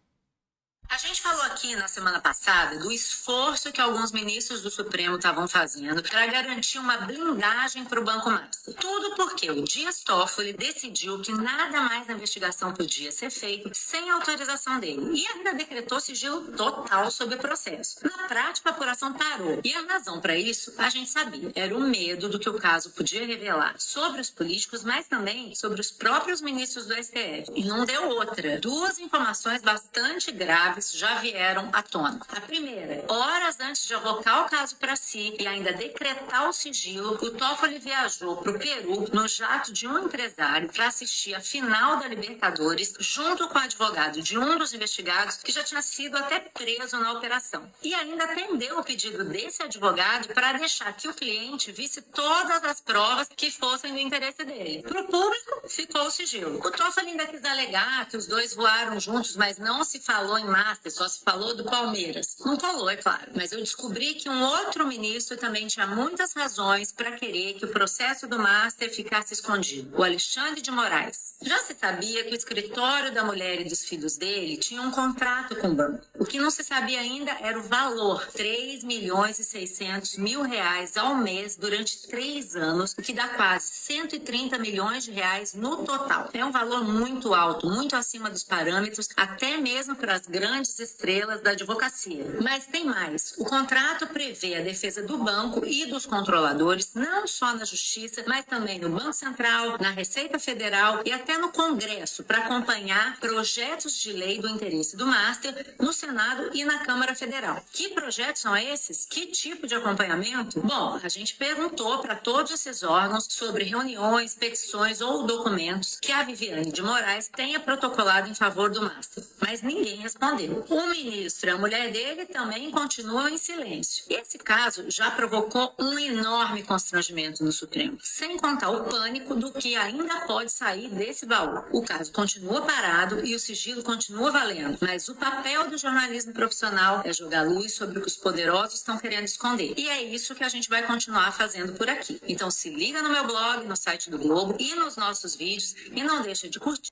A gente falou aqui na semana passada do esforço que alguns ministros do Supremo estavam fazendo para garantir uma blindagem para o Banco Master. Tudo porque o Dias Toffoli decidiu que nada mais na investigação podia ser feito sem autorização dele e ainda decretou sigilo total sobre o processo. Na prática, a apuração parou e a razão para isso a gente sabia. Era o medo do que o caso podia revelar sobre os políticos, mas também sobre os próprios ministros do STF. E não deu outra. Duas informações bastante graves já vieram à tona. A primeira, horas antes de avocar o caso para si e ainda decretar o sigilo, o Toffoli viajou para o Peru no jato de um empresário para assistir a final da Libertadores junto com o advogado de um dos investigados que já tinha sido até preso na operação. E ainda atendeu o pedido desse advogado para deixar que o cliente visse todas as provas que fossem do interesse dele. Para o público, ficou o sigilo. O Toffoli ainda quis alegar que os dois voaram juntos, mas não se falou em Master, só se falou do Palmeiras. Não falou, é claro. Mas eu descobri que um outro ministro também tinha muitas razões para querer que o processo do Master ficasse escondido. O Alexandre de Moraes. Já se sabia que o escritório da mulher e dos filhos dele tinha um contrato com o banco. O que não se sabia ainda era o valor, 3.600.000 reais ao mês durante 3 anos, o que dá quase 130 milhões de reais no total. É um valor muito alto, muito acima dos parâmetros, até mesmo para as grandes estrelas da advocacia. Mas tem mais. O contrato prevê a defesa do banco e dos controladores, não só na Justiça, mas também no Banco Central, na Receita Federal e até no Congresso, para acompanhar projetos de lei do interesse do Master no Senado e na Câmara Federal. Que projetos são esses? Que tipo de acompanhamento? Bom, a gente perguntou para todos esses órgãos sobre reuniões, petições ou documentos que a Viviane de Moraes tenha protocolado em favor do Master, mas ninguém respondeu. O ministro e a mulher dele também continuam em silêncio. Esse caso já provocou um enorme constrangimento no Supremo, sem contar o pânico do que ainda pode sair desse baú. O caso continua parado e o sigilo continua valendo, mas o papel do jornalismo profissional é jogar luz sobre o que os poderosos estão querendo esconder. E é isso que a gente vai continuar fazendo por aqui. Então se liga no meu blog, no site do Globo e nos nossos vídeos e não deixa de curtir.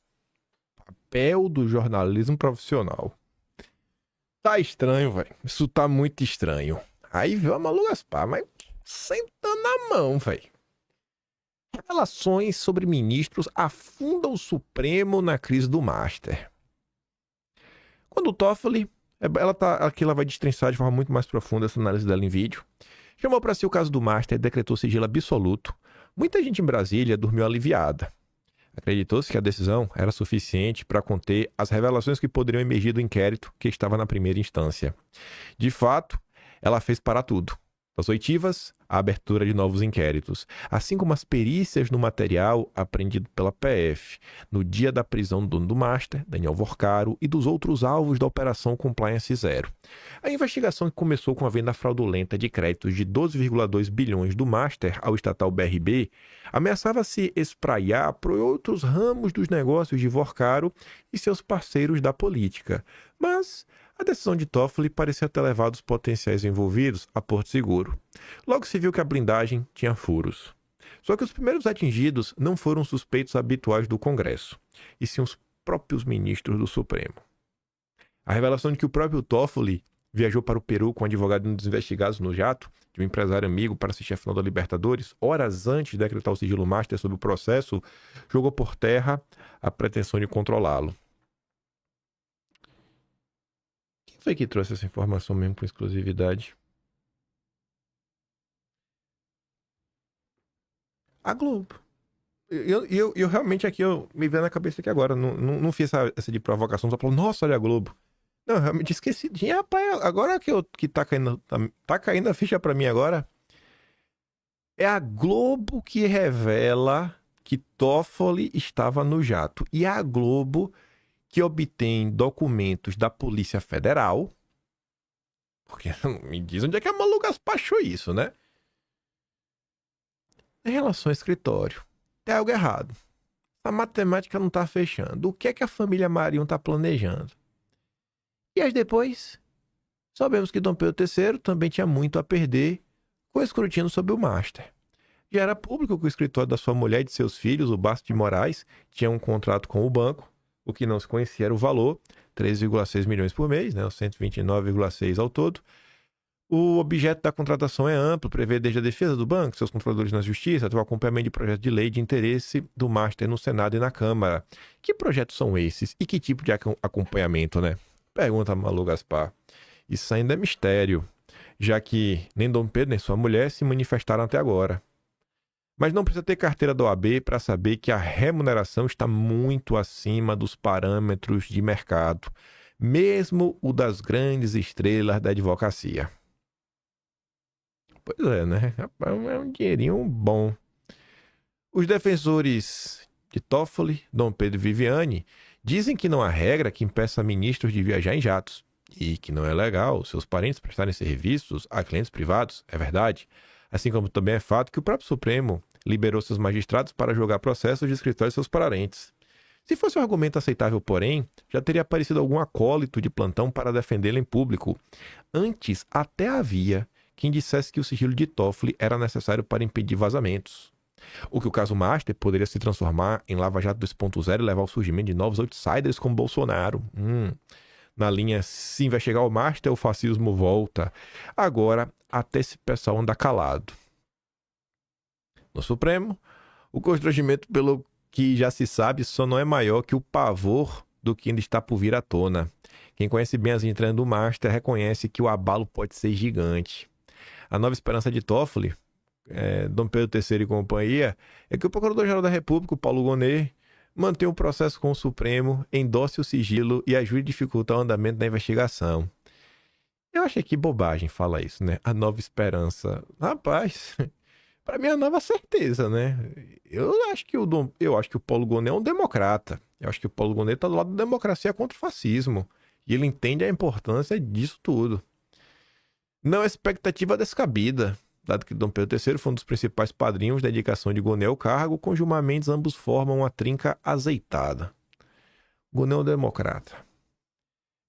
Papel do jornalismo profissional. Tá estranho, velho. Isso tá muito estranho. Aí veio a Malu Gaspar, mas sentando na mão, velho. Revelações sobre ministros afundam o Supremo na crise do Master. Quando o Toffoli, aqui ela vai destrinçar de forma muito mais profunda essa análise dela em vídeo, chamou para si o caso do Master e decretou sigilo absoluto, muita gente em Brasília dormiu aliviada. Acreditou-se que a decisão era suficiente para conter as revelações que poderiam emergir do inquérito que estava na primeira instância. De fato, ela fez parar tudo. Das oitivas, a abertura de novos inquéritos, assim como as perícias no material apreendido pela PF, no dia da prisão do dono do Master, Daniel Vorcaro, e dos outros alvos da Operação Compliance Zero. A investigação que começou com a venda fraudulenta de créditos de 12,2 bilhões do Master ao estatal BRB, ameaçava se espraiar por outros ramos dos negócios de Vorcaro e seus parceiros da política. Mas a decisão de Toffoli parecia ter levado os potenciais envolvidos a Porto Seguro. Logo se viu que a blindagem tinha furos. Só que os primeiros atingidos não foram suspeitos habituais do Congresso, e sim os próprios ministros do Supremo. A revelação de que o próprio Toffoli viajou para o Peru com o advogado de um dos investigados no jato, de um empresário amigo, para assistir a final da Libertadores, horas antes de decretar o sigilo Master sobre o processo, jogou por terra a pretensão de controlá-lo. Quem foi que trouxe essa informação mesmo com exclusividade? A Globo. Eu realmente aqui, eu me vejo na cabeça aqui agora, não fiz essa de provocação, só falou, nossa, olha a Globo. Não, eu realmente esqueci. Rapaz, agora que tá caindo a ficha pra mim agora, é a Globo que revela que Toffoli estava no jato. E é a Globo que obtém documentos da Polícia Federal, porque me diz onde é que a Malu Gaspar achou isso, né? Em relação ao escritório, tem algo errado. A matemática não tá fechando. O que é que a família Marinho tá planejando? E aí depois, Sabemos que Dom Pedro III também tinha muito a perder com o escrutínio sobre o Master. Já era público que o escritório da sua mulher e de seus filhos, o Bastos de Moraes, tinha um contrato com o banco. O que não se conhecia era o valor, 3,6 milhões por mês, né, os 129,6 ao todo. O objeto da contratação é amplo, prevê desde a defesa do banco, seus controladores na justiça, até o acompanhamento de projetos de lei de interesse do Master no Senado e na Câmara. Que projetos são esses e que tipo de acompanhamento, né? Pergunta Malu Gaspar. Isso ainda é mistério, já que nem Dom Pedro nem sua mulher se manifestaram até agora. Mas não precisa ter carteira da OAB para saber que a remuneração está muito acima dos parâmetros de mercado, mesmo o das grandes estrelas da advocacia. Pois é, né? É um dinheirinho bom. Os defensores de Toffoli, Dom Pedro e Viviane, dizem que não há regra que impeça ministros de viajar em jatos e que não é legal seus parentes prestarem serviços a clientes privados, é verdade. Assim como também é fato que o próprio Supremo liberou seus magistrados para julgar processos de escritórios de seus parentes. Se fosse um argumento aceitável, porém, já teria aparecido algum acólito de plantão para defendê-lo em público. Antes, até havia quem dissesse que o sigilo de Toffoli era necessário para impedir vazamentos. O que o caso Master poderia se transformar em Lava Jato 2.0 e levar ao surgimento de novos outsiders como Bolsonaro. Na linha, sim, vai chegar o Master, o fascismo volta. Agora, até esse pessoal anda calado. No Supremo, o constrangimento, pelo que já se sabe, só não é maior que o pavor do que ainda está por vir à tona. Quem conhece bem as entranhas do Master reconhece que o abalo pode ser gigante. A nova esperança de Toffoli, Dom Pedro III e companhia, é que o Procurador-Geral da República, o Paulo Gonet, mantenha o processo com o Supremo, endosse o sigilo e ajude a dificultar o andamento da investigação. Eu achei que bobagem falar isso, né? A nova esperança. Rapaz, para mim é a nova certeza, né? Eu acho que o Paulo Gonet é um democrata. Eu acho que o Paulo Gonet está do lado da democracia contra o fascismo. E ele entende a importância disso tudo. Não é expectativa descabida, dado que Dom Pedro III foi um dos principais padrinhos da indicação de Gonet ao cargo, com Gilmar Mendes ambos formam uma trinca azeitada. Gonet é um democrata.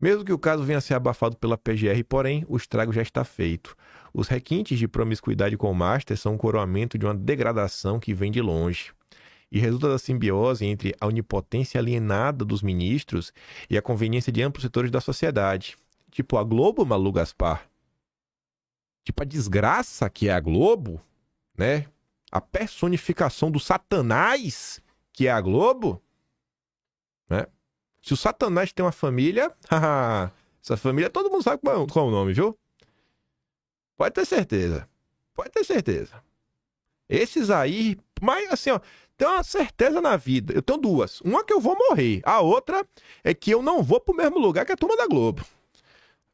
Mesmo que o caso venha a ser abafado pela PGR, porém, o estrago já está feito. Os requintes de promiscuidade com o Master são um coroamento de uma degradação que vem de longe. E resulta da simbiose entre a onipotência alienada dos ministros e a conveniência de amplos setores da sociedade. Tipo a Globo, Malu Gaspar. Tipo a desgraça que é a Globo, né? A personificação do Satanás que é a Globo, né? Se o Satanás tem uma família, essa família todo mundo sabe qual é o nome, viu? Pode ter certeza. Pode ter certeza. Esses aí, mas assim, ó, tem uma certeza na vida. Eu tenho duas. Uma que eu vou morrer. A outra é que eu não vou pro mesmo lugar que a turma da Globo.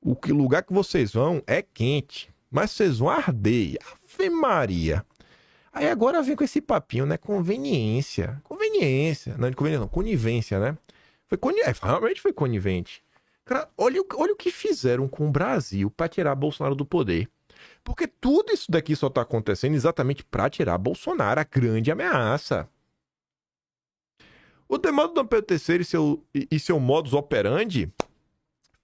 O lugar que vocês vão é quente. Mas vocês vão arder. Ave Maria. Aí agora vem com esse papinho, né? Conveniência. Conveniência. Não, conveniência não. Conivência, né? Realmente foi conivente. Cara, olha o que fizeram com o Brasil para tirar Bolsonaro do poder. Porque tudo isso daqui só tá acontecendo exatamente para tirar Bolsonaro, a grande ameaça. O demanda do Dom Pedro III e seu modus operandi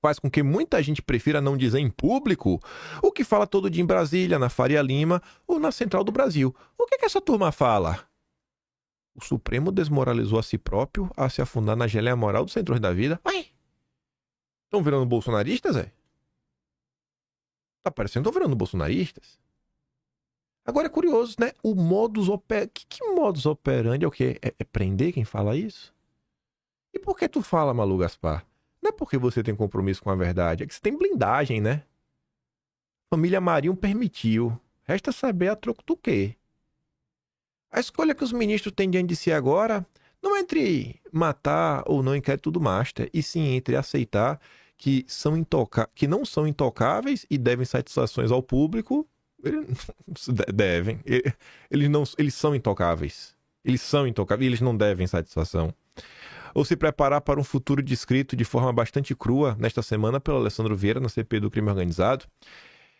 faz com que muita gente prefira não dizer em público o que fala todo dia em Brasília, na Faria Lima ou na Central do Brasil. O que essa turma fala? O Supremo desmoralizou a si próprio a se afundar na geleia moral dos centros da vida. Ué, estão virando bolsonaristas, é? Tá parecendo que estão virando bolsonaristas. Agora é curioso, né? O modus operandi... Que modus operandi é o quê? É prender quem fala isso? E por que tu fala, Malu Gaspar? Não é porque você tem compromisso com a verdade, é que você tem blindagem, né? Família Marinho permitiu. Resta saber a troco do quê? A escolha que os ministros têm diante de si agora não é entre matar ou não inquérito do Master, e sim entre aceitar que não são intocáveis e devem satisfações ao público. Eles são intocáveis. Eles são intocáveis e eles não devem satisfação. Ou se preparar para um futuro descrito de forma bastante crua nesta semana pelo Alessandro Vieira na CPI do crime organizado.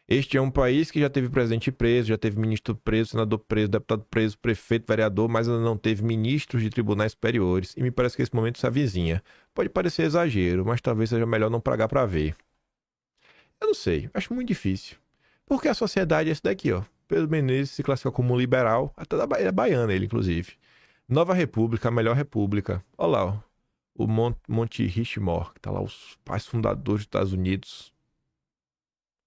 Este é um país que já teve presidente preso, já teve ministro preso, senador preso, deputado preso, prefeito, vereador, mas ainda não teve ministros de tribunais superiores. E me parece que esse momento se avizinha. Pode parecer exagero, mas talvez seja melhor não pagar para ver. Eu não sei, acho muito difícil. Porque a sociedade é esse daqui, ó. Pedro Menezes se classifica como um liberal, até da Bahia, é baiana ele, inclusive. Nova República, a melhor república. Olha lá, ó. O Monte Richmore, que tá lá, os pais fundadores dos Estados Unidos.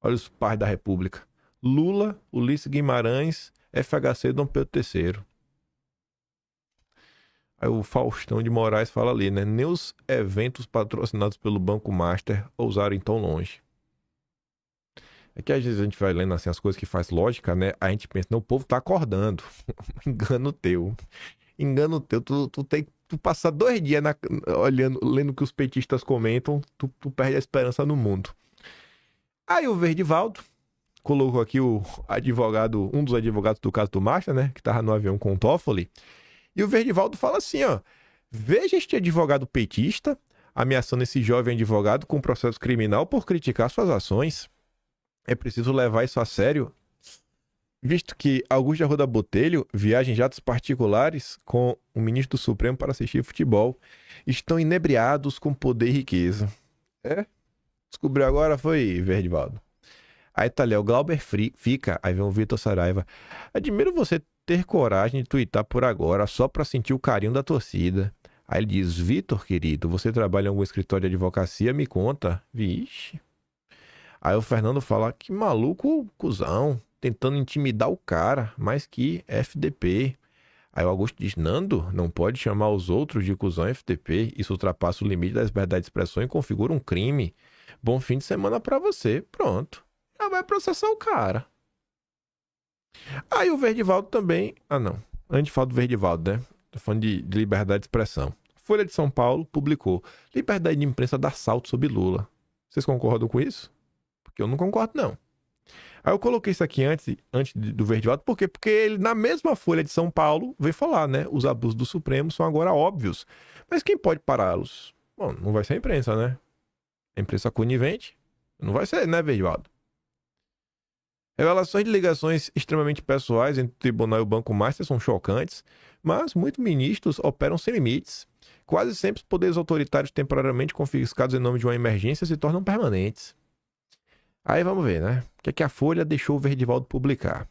Olha os pais da república. Lula, Ulisses Guimarães, FHC, Dom Pedro III. Aí o Faustão de Moraes fala ali, né? Nem os eventos patrocinados pelo Banco Master ousaram ir tão longe. É que às vezes a gente vai lendo assim as coisas que faz lógica, né? A gente pensa, não, o povo tá acordando. Engano teu. Engano teu. Tu passar 2 dias lendo o que os petistas comentam, tu perde a esperança no mundo. Aí o Verdivaldo colocou aqui o advogado, um dos advogados do caso do Master, né? Que tava no avião com o Toffoli. E o Verdivaldo fala assim, ó. Veja este advogado petista ameaçando esse jovem advogado com processo criminal por criticar suas ações. É preciso levar isso a sério, visto que Augusto de Arruda Botelho viaja em jatos particulares com o ministro do Supremo para assistir futebol. Estão inebriados com poder e riqueza. É? Descobriu agora, foi, Verdivaldo. Aí tá ali, o Glauber fica, aí vem o Vitor Saraiva. Admiro você ter coragem de tuitar por agora, só pra sentir o carinho da torcida. Aí ele diz, Vitor, querido, você trabalha em algum escritório de advocacia? Me conta. Vixe. Aí o Fernando fala, que maluco, cuzão, tentando intimidar o cara, mais que FDP. Aí o Augusto diz, Nando, não pode chamar os outros de cuzão FDP, isso ultrapassa o limite da liberdade de expressão e configura um crime. Bom fim de semana pra você. Pronto. Já vai processar o cara. Aí o Verdivaldo também... Ah, não. Antes de falar do Verdivaldo, né? Tô falando de liberdade de expressão. Folha de São Paulo publicou liberdade de imprensa dá salto sobre Lula. Vocês concordam com isso? Porque eu não concordo, não. Aí eu coloquei isso aqui antes do Verdivaldo, por quê? Porque ele, na mesma Folha de São Paulo, veio falar, né? Os abusos do Supremo são agora óbvios. Mas quem pode pará-los? Bom, não vai ser a imprensa, né? A imprensa conivente? Não vai ser, né, Verdivaldo? Revelações de ligações extremamente pessoais entre o Tribunal e o Banco Master são chocantes, mas muitos ministros operam sem limites. Quase sempre os poderes autoritários temporariamente confiscados em nome de uma emergência se tornam permanentes. Aí vamos ver, né? O que é que a Folha deixou o Verdivaldo publicar?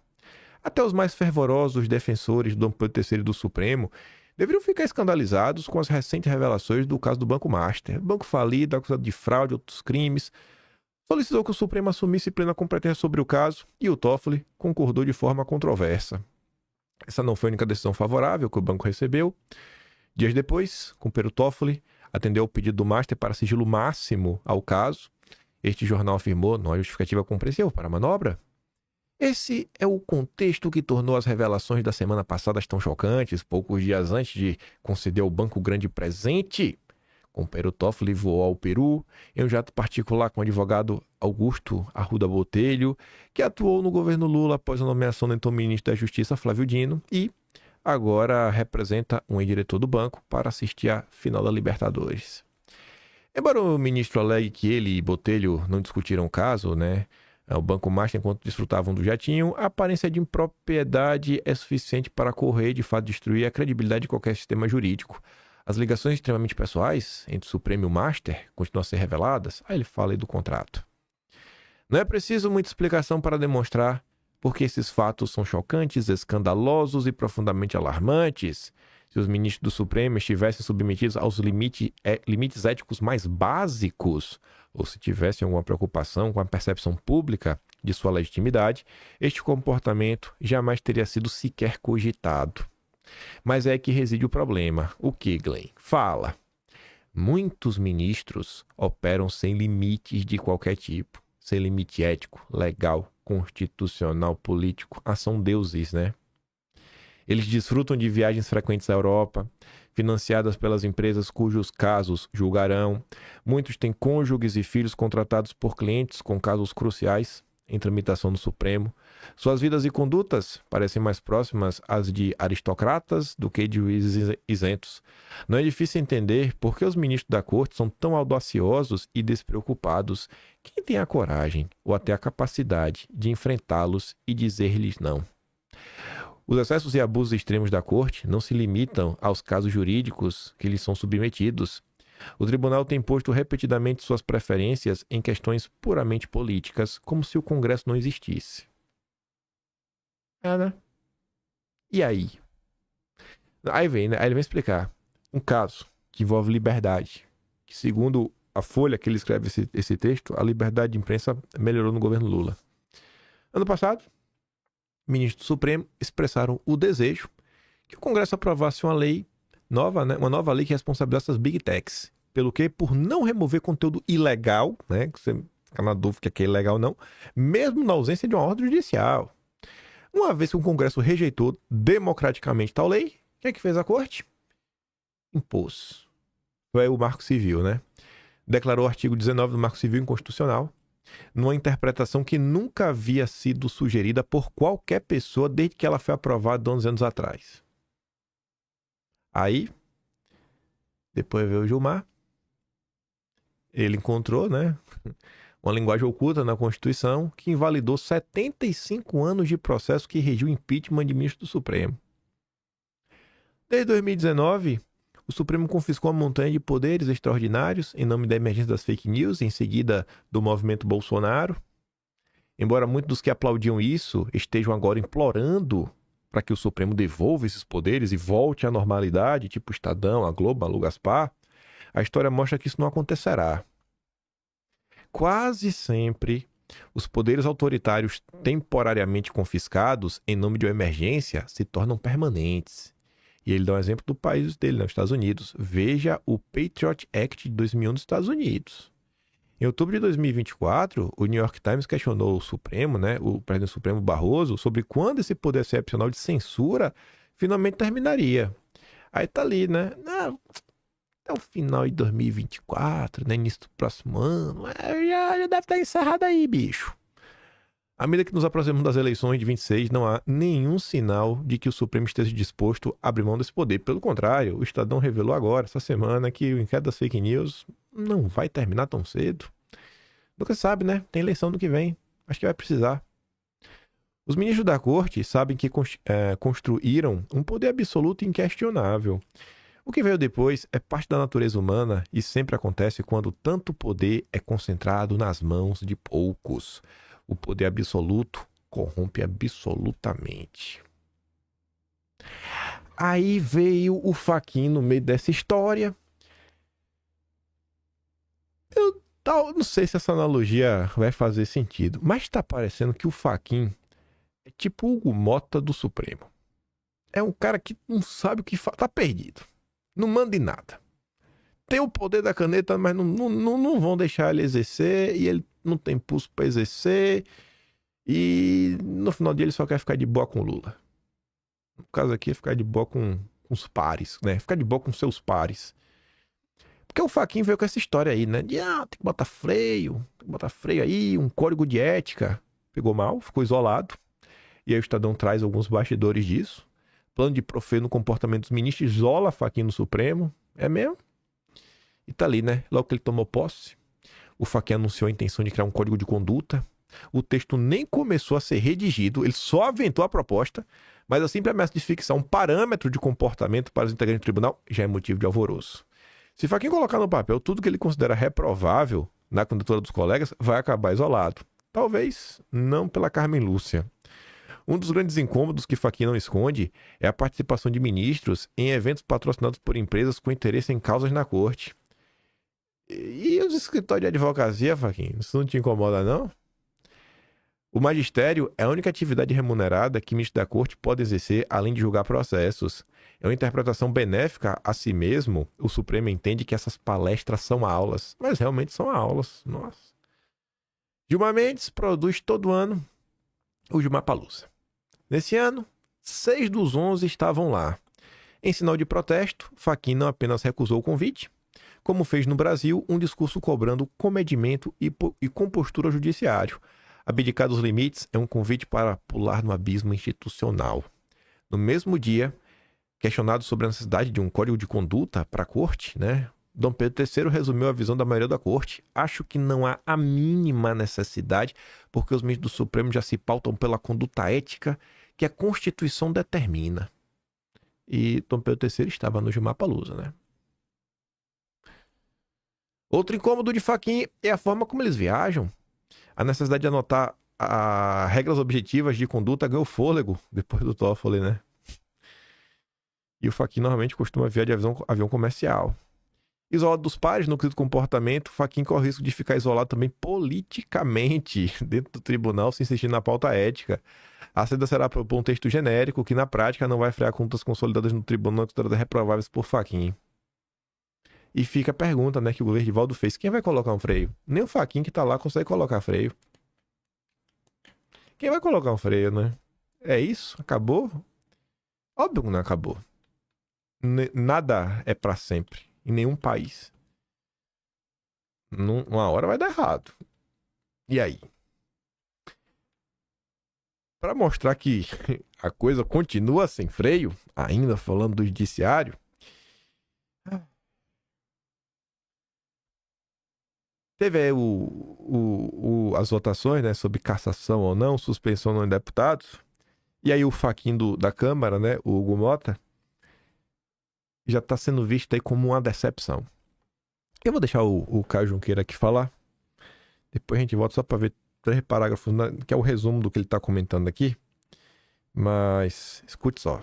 Até os mais fervorosos defensores do Dom Pedro III e do Supremo deveriam ficar escandalizados com as recentes revelações do caso do Banco Master. Banco falido, acusado de fraude e outros crimes, solicitou que o Supremo assumisse plena competência sobre o caso e o Toffoli concordou de forma controversa. Essa não foi a única decisão favorável que o banco recebeu. Dias depois, companheiro Toffoli atendeu ao pedido do Master para sigilo máximo ao caso. Este jornal afirmou não há justificativa compreensível para a manobra. Esse é o contexto que tornou as revelações da semana passada tão chocantes, poucos dias antes de conceder ao banco grande presente. O companheiro Toffoli voou ao Peru em um jato particular com o advogado Augusto Arruda Botelho, que atuou no governo Lula após a nomeação do então ministro da Justiça, Flávio Dino, e agora representa um ex-diretor do banco para assistir à final da Libertadores. Embora o ministro alegue que ele e Botelho não discutiram o caso, né? O Banco Master, enquanto desfrutavam do jatinho, a aparência de impropriedade é suficiente para correr e de fato destruir a credibilidade de qualquer sistema jurídico. As ligações extremamente pessoais entre o Supremo e o Master continuam a ser reveladas. Aí ele fala aí do contrato. Não é preciso muita explicação para demonstrar porque esses fatos são chocantes, escandalosos e profundamente alarmantes. Se os ministros do Supremo estivessem submetidos aos limites éticos mais básicos, ou se tivessem alguma preocupação com a percepção pública de sua legitimidade, este comportamento jamais teria sido sequer cogitado. Mas é que reside o problema. O que, Glenn? Fala. Muitos ministros operam sem limites de qualquer tipo. Sem limite ético, legal, constitucional, político. São deuses, né? Eles desfrutam de viagens frequentes à Europa, financiadas pelas empresas cujos casos julgarão. Muitos têm cônjuges e filhos contratados por clientes com casos cruciais em tramitação no Supremo. Suas vidas e condutas parecem mais próximas às de aristocratas do que de juízes isentos. Não é difícil entender por que os ministros da corte são tão audaciosos e despreocupados. Quem tem a coragem ou até a capacidade de enfrentá-los e dizer-lhes não? Os excessos e abusos extremos da corte não se limitam aos casos jurídicos que lhes são submetidos. O tribunal tem posto repetidamente suas preferências em questões puramente políticas, como se o Congresso não existisse. Né? E aí? Aí vem, né? Aí ele vem explicar um caso que envolve liberdade, que segundo a Folha que ele escreve esse texto, a liberdade de imprensa melhorou no governo Lula. Ano passado, ministros do Supremo expressaram o desejo que o Congresso aprovasse uma lei nova, né? Uma nova lei que responsabilizasse as Big Techs. Pelo quê? Por não remover conteúdo ilegal, né? Que você fica na dúvida que é ilegal ou não, mesmo na ausência de uma ordem judicial. Uma vez que o Congresso rejeitou democraticamente tal lei, o que é que fez a Corte? Impôs. Foi o Marco Civil, né? Declarou o artigo 19 do Marco Civil inconstitucional, numa interpretação que nunca havia sido sugerida por qualquer pessoa desde que ela foi aprovada 11 anos atrás. Aí, depois veio o Gilmar, ele encontrou, né, uma linguagem oculta na Constituição que invalidou 75 anos de processo que regiu o impeachment de ministro do Supremo. Desde 2019, o Supremo confiscou uma montanha de poderes extraordinários em nome da emergência das fake news, em seguida do movimento Bolsonaro. Embora muitos dos que aplaudiam isso estejam agora implorando para que o Supremo devolva esses poderes e volte à normalidade, tipo o Estadão, a Globo, a Lu Gaspar, a história mostra que isso não acontecerá. Quase sempre, os poderes autoritários temporariamente confiscados em nome de uma emergência se tornam permanentes. E ele dá um exemplo do país dele, né, os Estados Unidos. Veja o Patriot Act de 2001 dos Estados Unidos. Em outubro de 2024, o New York Times questionou o Supremo, né, o presidente Supremo Barroso, sobre quando esse poder excepcional de censura finalmente terminaria. Aí tá ali, né? Até o final de 2024, né, início do próximo ano, já deve estar encerrado aí, bicho. À medida que nos aproximamos das eleições de 26, não há nenhum sinal de que o Supremo esteja disposto a abrir mão desse poder. Pelo contrário, o Estadão revelou agora, essa semana, que o inquérito das fake news não vai terminar tão cedo. Nunca se sabe, né? Tem eleição do que vem. Acho que vai precisar. Os ministros da Corte sabem que construíram um poder absoluto e inquestionável. O que veio depois é parte da natureza humana e sempre acontece quando tanto poder é concentrado nas mãos de poucos. O poder absoluto corrompe absolutamente. Aí veio o Fachin no meio dessa história. Eu não sei se essa analogia vai fazer sentido, mas tá parecendo que o Fachin é tipo o Hugo Mota do Supremo. É um cara que não sabe o que faz, tá perdido. Não manda em nada. Tem o poder da caneta, mas não vão deixar ele exercer, e ele não tem pulso para exercer, e no final do dia ele só quer ficar de boa com o Lula. No caso aqui é ficar de boa com os pares, né? Ficar de boa com seus pares. Porque o Fachin veio com essa história aí, né? De, tem que botar freio aí, um código de ética. Pegou mal, ficou isolado. E aí o Estadão traz alguns bastidores disso. Plano de profer no comportamento dos ministros isola Fachin no Supremo. É mesmo? E tá ali, né? Logo que ele tomou posse, o Fachin anunciou a intenção de criar um código de conduta. O texto nem começou a ser redigido, ele só aventou a proposta, mas a simples ameaça de fixar um parâmetro de comportamento para os integrantes do tribunal já é motivo de alvoroço. Se Fachin colocar no papel tudo que ele considera reprovável na candidatura dos colegas, vai acabar isolado. Talvez não pela Carmen Lúcia. Um dos grandes incômodos que Fachin não esconde é a participação de ministros em eventos patrocinados por empresas com interesse em causas na corte. E os escritórios de advocacia, Fachin, isso não te incomoda, não? O magistério é a única atividade remunerada que ministro da corte pode exercer além de julgar processos. É uma interpretação benéfica a si mesmo. O Supremo entende que essas palestras são aulas, mas realmente são aulas. Nossa. Gilmar Mendes produz todo ano o Gilmar Palusa. Nesse ano, 6 dos 11 estavam lá. Em sinal de protesto, Fachin não apenas recusou o convite, como fez no Brasil um discurso cobrando comedimento e compostura ao judiciário. Abdicar dos limites é um convite para pular no abismo institucional. No mesmo dia, questionado sobre a necessidade de um código de conduta para a corte, né? Dom Pedro III resumiu a visão da maioria da corte. Acho que não há a mínima necessidade, porque os ministros do Supremo já se pautam pela conduta ética que a Constituição determina. E Dom Pedro III estava no Gilmar Palusa, né? Outro incômodo de Fachin é a forma como eles viajam. A necessidade de anotar regras objetivas de conduta ganhou fôlego depois do TOEFL, né? E o Fachin normalmente costuma viajar de avião comercial. Isolado dos pares no quesito comportamento, Fachin corre o risco de ficar isolado também politicamente dentro do tribunal, se insistir na pauta ética. A saída será por um texto genérico que, na prática, não vai frear condutas consolidadas no tribunal consideradas reprováveis por Fachin. E fica a pergunta, né, que o governo Edivaldo fez. Quem vai colocar um freio? Nem o Fachin que tá lá consegue colocar freio. Quem vai colocar um freio, né? É isso? Acabou? Óbvio que não acabou. Nada é pra sempre. Em nenhum país. Uma hora vai dar errado. E aí? Pra mostrar que a coisa continua sem freio, ainda falando do judiciário, teve aí as votações, né, sobre cassação ou não, suspensão ou não de deputados. E aí o Fachin da Câmara, né, o Hugo Mota, já está sendo visto aí como uma decepção. Eu vou deixar o Caio Junqueira aqui falar. Depois a gente volta só para ver 3 parágrafos, que é o resumo do que ele está comentando aqui. Mas escute só.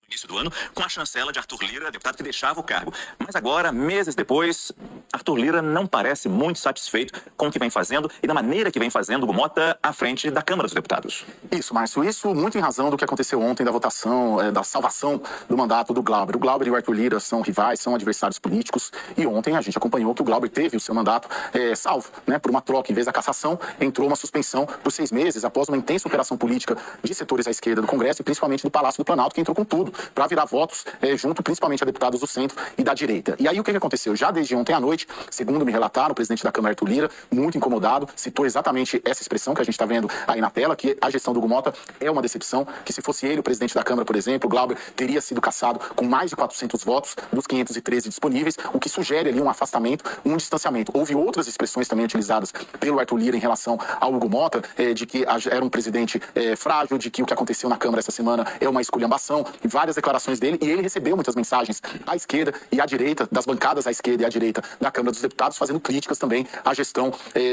Início do ano, com a chancela de Arthur Lira, deputado que deixava o cargo. Mas agora, meses depois, Arthur Lira não parece muito satisfeito com o que vem fazendo e da maneira que vem fazendo o Mota à frente da Câmara dos Deputados. Isso, Márcio, isso muito em razão do que aconteceu ontem da votação, da salvação do mandato do Glauber. O Glauber e o Arthur Lira são rivais, são adversários políticos, e ontem a gente acompanhou que o Glauber teve o seu mandato salvo, né, por uma troca. Em vez da cassação, entrou uma suspensão por 6 meses, após uma intensa operação política de setores à esquerda do Congresso e principalmente do Palácio do Planalto, que entrou com tudo para virar votos junto principalmente a deputados do centro e da direita. E aí o que aconteceu? Já desde ontem à noite, segundo me relataram, o presidente da Câmara, Arthur Lira, muito incomodado, citou exatamente essa expressão que a gente está vendo aí na tela, que a gestão do Hugo Mota é uma decepção, que se fosse ele o presidente da Câmara, por exemplo, o Glauber teria sido cassado com mais de 400 votos dos 513 disponíveis, o que sugere ali um afastamento, um distanciamento. Houve outras expressões também utilizadas pelo Arthur Lira em relação ao Hugo Mota, de que era um presidente frágil, de que o que aconteceu na Câmara essa semana é uma esculhambação, e várias declarações dele, e ele recebeu muitas mensagens à esquerda e à direita, das bancadas à esquerda e à direita da Câmara dos Deputados, fazendo críticas também à gestão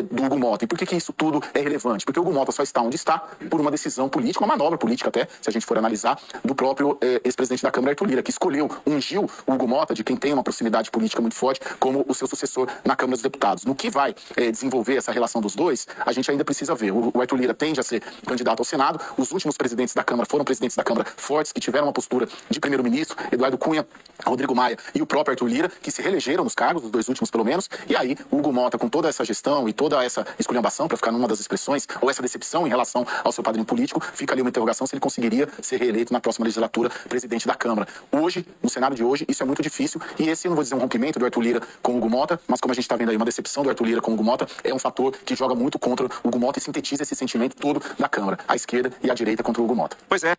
do Hugo Mota. E por que isso tudo é relevante? Porque o Hugo Mota só está onde está por uma decisão política, uma manobra política até, se a gente for analisar, do próprio ex-presidente da Câmara, Arthur Lira, que escolheu, ungiu o Hugo Mota, de quem tem uma proximidade política muito forte, como o seu sucessor na Câmara dos Deputados. No que vai desenvolver essa relação dos dois, a gente ainda precisa ver. O Arthur Lira tende a ser candidato ao Senado, os últimos presidentes da Câmara foram presidentes da Câmara fortes, que tiveram uma postura de primeiro-ministro, Eduardo Cunha, Rodrigo Maia e o próprio Arthur Lira, que se reelegeram nos cargos, os 2 últimos pelo menos, e aí o Hugo Mota, com toda essa gestão e toda essa esculhambação, para ficar numa das expressões, ou essa decepção em relação ao seu padrinho político, fica ali uma interrogação se ele conseguiria ser reeleito na próxima legislatura presidente da Câmara. Hoje, no cenário de hoje, isso é muito difícil, e esse, eu não vou dizer um rompimento do Arthur Lira com o Hugo Mota, mas como a gente está vendo aí, uma decepção do Arthur Lira com o Hugo Mota, é um fator que joga muito contra o Hugo Mota e sintetiza esse sentimento todo da Câmara, a esquerda e a direita contra o Hugo Mota. Pois é.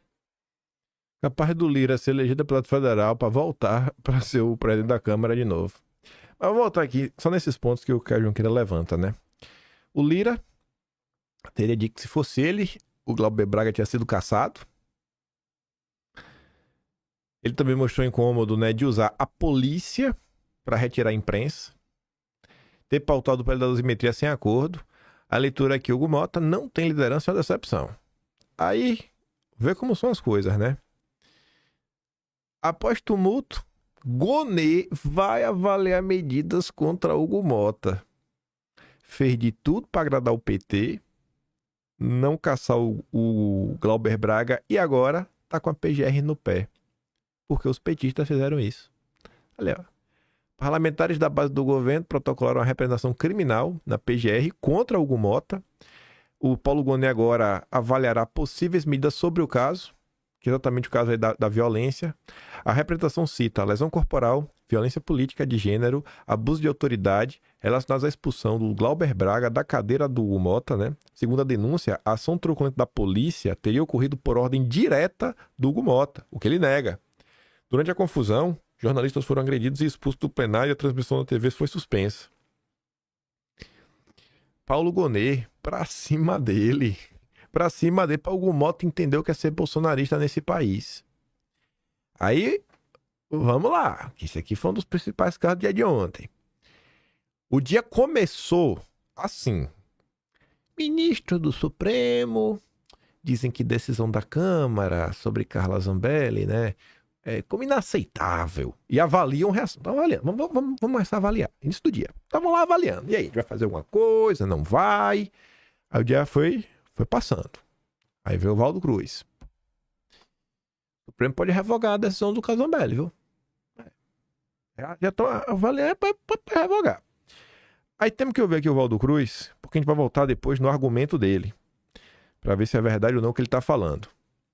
Capaz do Lira ser elegido deputado federal para voltar para ser o presidente da Câmara de novo. Mas vou voltar aqui só nesses pontos que o Caio Junqueira levanta, né? O Lira teria dito que se fosse ele, o Glauber Braga tinha sido cassado. Ele também mostrou incômodo, né, de usar a polícia para retirar a imprensa. Ter pautado o PL da dosimetria sem acordo. A leitura aqui, Hugo Mota não tem liderança, é uma decepção. Aí, vê como são as coisas, né? Após tumulto, Gonê vai avaliar medidas contra Hugo Mota. Fez de tudo para agradar o PT, não caçar o Glauber Braga e agora tá com a PGR no pé. Porque os petistas fizeram isso. Olha, ó. Parlamentares da base do governo protocolaram a representação criminal na PGR contra Hugo Mota. O Paulo Gonê agora avaliará possíveis medidas sobre o caso, que é exatamente o caso aí da violência. A representação cita lesão corporal, violência política de gênero, abuso de autoridade relacionados à expulsão do Glauber Braga da cadeira do Hugo Mota, né? Segundo a denúncia, a ação truculenta da polícia teria ocorrido por ordem direta do Hugo Mota, o que ele nega. Durante a confusão, jornalistas foram agredidos e expulsos do plenário e a transmissão da TV foi suspensa. Paulo Gonê, pra cima dele. Pra cima dele, para o Hugo Mota entender o que é ser bolsonarista nesse país. Aí, vamos lá. Isso aqui foi um dos principais casos do dia de ontem. O dia começou assim. Ministro do Supremo dizem que decisão da Câmara sobre Carla Zambelli, né? Como inaceitável. E avaliam reação. Estão avaliando. Vamos começar a avaliar. Início do dia. Estavam lá avaliando. E aí, a gente vai fazer alguma coisa? Não vai? Aí o dia foi passando. Aí veio o Valdo Cruz. O Supremo pode revogar a decisão do caso Zambelli, viu? Já estão avaliando para revogar. Aí temos que ouvir aqui o Valdo Cruz, porque a gente vai voltar depois no argumento dele, para ver se é verdade ou não o que ele está falando.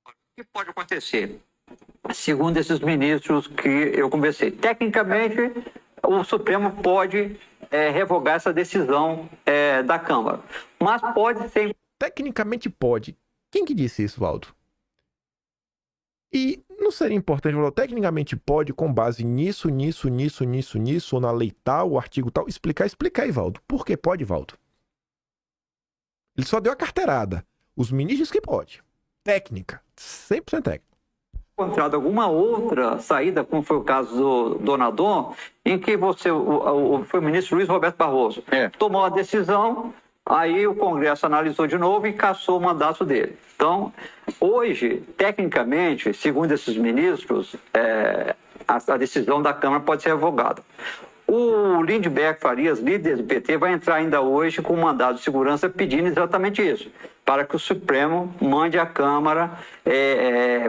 O que pode acontecer? Segundo esses ministros que eu conversei, tecnicamente o Supremo pode revogar essa decisão da Câmara, mas pode ser... Tecnicamente pode. Quem que disse isso, Valdo? E não seria importante falar, tecnicamente pode, com base nisso, ou na lei tal, o artigo tal, explicar aí, Valdo. Por que pode, Valdo? Ele só deu a carteirada. Os ministros que pode. Técnica. 100% técnica. Encontrado alguma outra saída, como foi o caso do Donadon, em que foi o ministro Luiz Roberto Barroso. Tomou a decisão, aí o Congresso analisou de novo e cassou o mandato dele. Então, hoje, tecnicamente, segundo esses ministros, a decisão da Câmara pode ser revogada. O Lindbergh Farias, líder do PT, vai entrar ainda hoje com um mandado de segurança pedindo exatamente isso, para que o Supremo mande à Câmara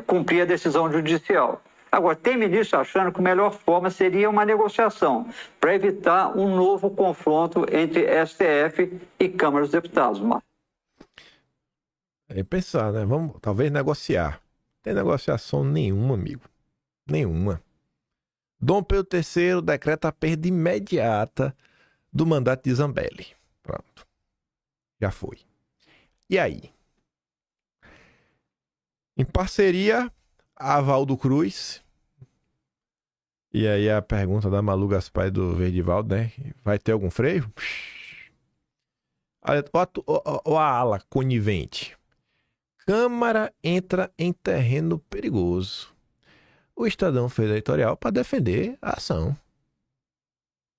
cumprir a decisão judicial. Agora, tem ministro achando que a melhor forma seria uma negociação, para evitar um novo confronto entre STF e Câmara dos Deputados. É pensar, né? Vamos talvez negociar. Não tem negociação nenhuma, amigo. Nenhuma. Dom Pedro III decreta a perda imediata do mandato de Zambelli. Pronto. Já foi. E aí? Em parceria, a Valdo Cruz. E aí a pergunta da Malu Gaspar e do Verdivaldo, né? Vai ter algum freio? Ou a ala conivente? Câmara entra em terreno perigoso. O Estadão fez editorial para defender a ação.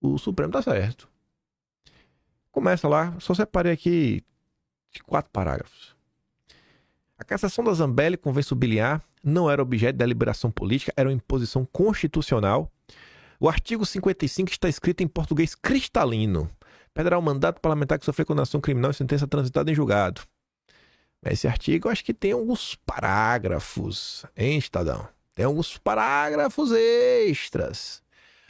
O Supremo tá certo. Começa lá, só separei aqui 4 parágrafos. A cassação da Zambelli com venço biliar não era objeto de deliberação política, era uma imposição constitucional. O artigo 55 está escrito em português cristalino. Perderá o mandato parlamentar que sofreu condenação criminal e sentença transitada em julgado. Esse artigo, eu acho que tem alguns parágrafos, hein, Estadão? Tem alguns parágrafos extras.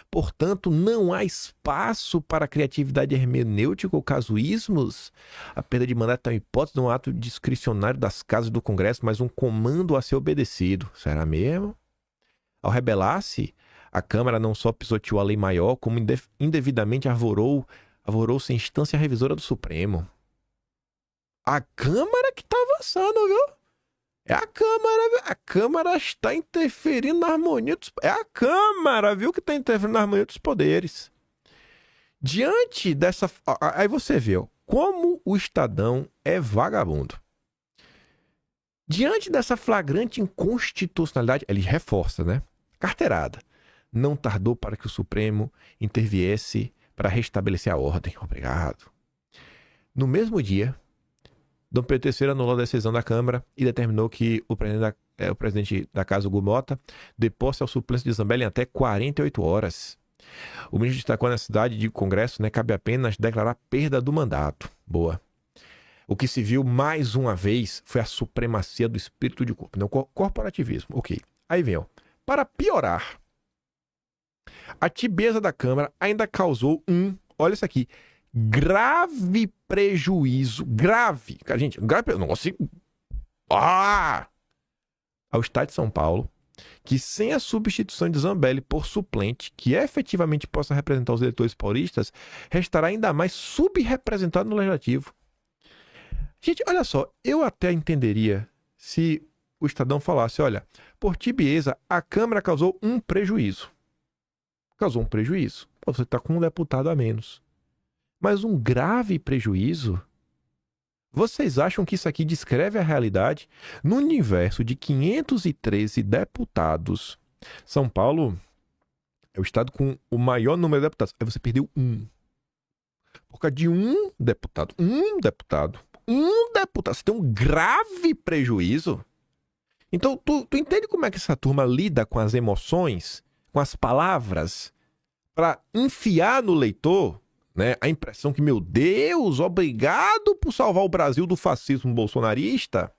Portanto, não há espaço para criatividade hermenêutica ou casuísmos. A perda de mandato é uma hipótese de um ato discricionário das casas do Congresso, mas um comando a ser obedecido. Será mesmo? Ao rebelar-se, a Câmara não só pisoteou a lei maior, como indevidamente arvorou-se a instância revisora do Supremo. A Câmara que está avançando, viu? É a Câmara, a Câmara está interferindo na harmonia dos... É a Câmara, viu, que está interferindo na harmonia dos poderes. Diante dessa... Aí você vê, ó, como o Estadão é vagabundo. Diante dessa flagrante inconstitucionalidade, ele reforça, né? Carteirada. Não tardou para que o Supremo interviesse para restabelecer a ordem. Obrigado. No mesmo dia, Dom Pedro III anulou a decisão da Câmara e determinou que o presidente da casa, Hugo Mota, dê posse ao suplêncio de Zambelli em até 48 horas. O ministro destacou na cidade de Congresso, né, cabe apenas declarar perda do mandato. Boa. O que se viu mais uma vez foi a supremacia do espírito de corpo, não corporativismo. Ok. Aí vem, ó. Para piorar, a tibieza da Câmara ainda causou olha isso aqui, grave prejuízo, grave, gente, grave, nossa, ao Estado de São Paulo, que sem a substituição de Zambelli por suplente, que efetivamente possa representar os eleitores paulistas, restará ainda mais subrepresentado no Legislativo. Gente, olha só, eu até entenderia se o Estadão falasse, olha, por tibieza, a Câmara causou um prejuízo. Causou um prejuízo. Você está com um deputado a menos. Mas um grave prejuízo? Vocês acham que isso aqui descreve a realidade? No universo de 513 deputados, São Paulo é o estado com o maior número de deputados. Aí você perdeu um. por causa de um deputado. Você tem um grave prejuízo. Então, tu entende como é que essa turma lida com as emoções, com as palavras, para enfiar no leitor, né, a impressão que, meu Deus, obrigado por salvar o Brasil do fascismo bolsonarista?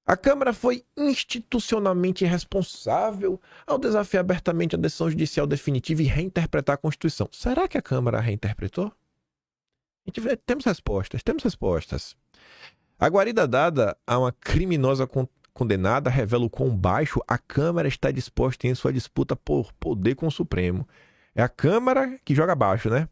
A Câmara foi institucionalmente irresponsável ao desafiar abertamente a decisão judicial definitiva e reinterpretar a Constituição. Será que a Câmara reinterpretou? Temos respostas. A guarida dada a uma criminosa condenada revela o quão baixo a Câmara está disposta em sua disputa por poder com o Supremo. É a Câmara que joga baixo, né?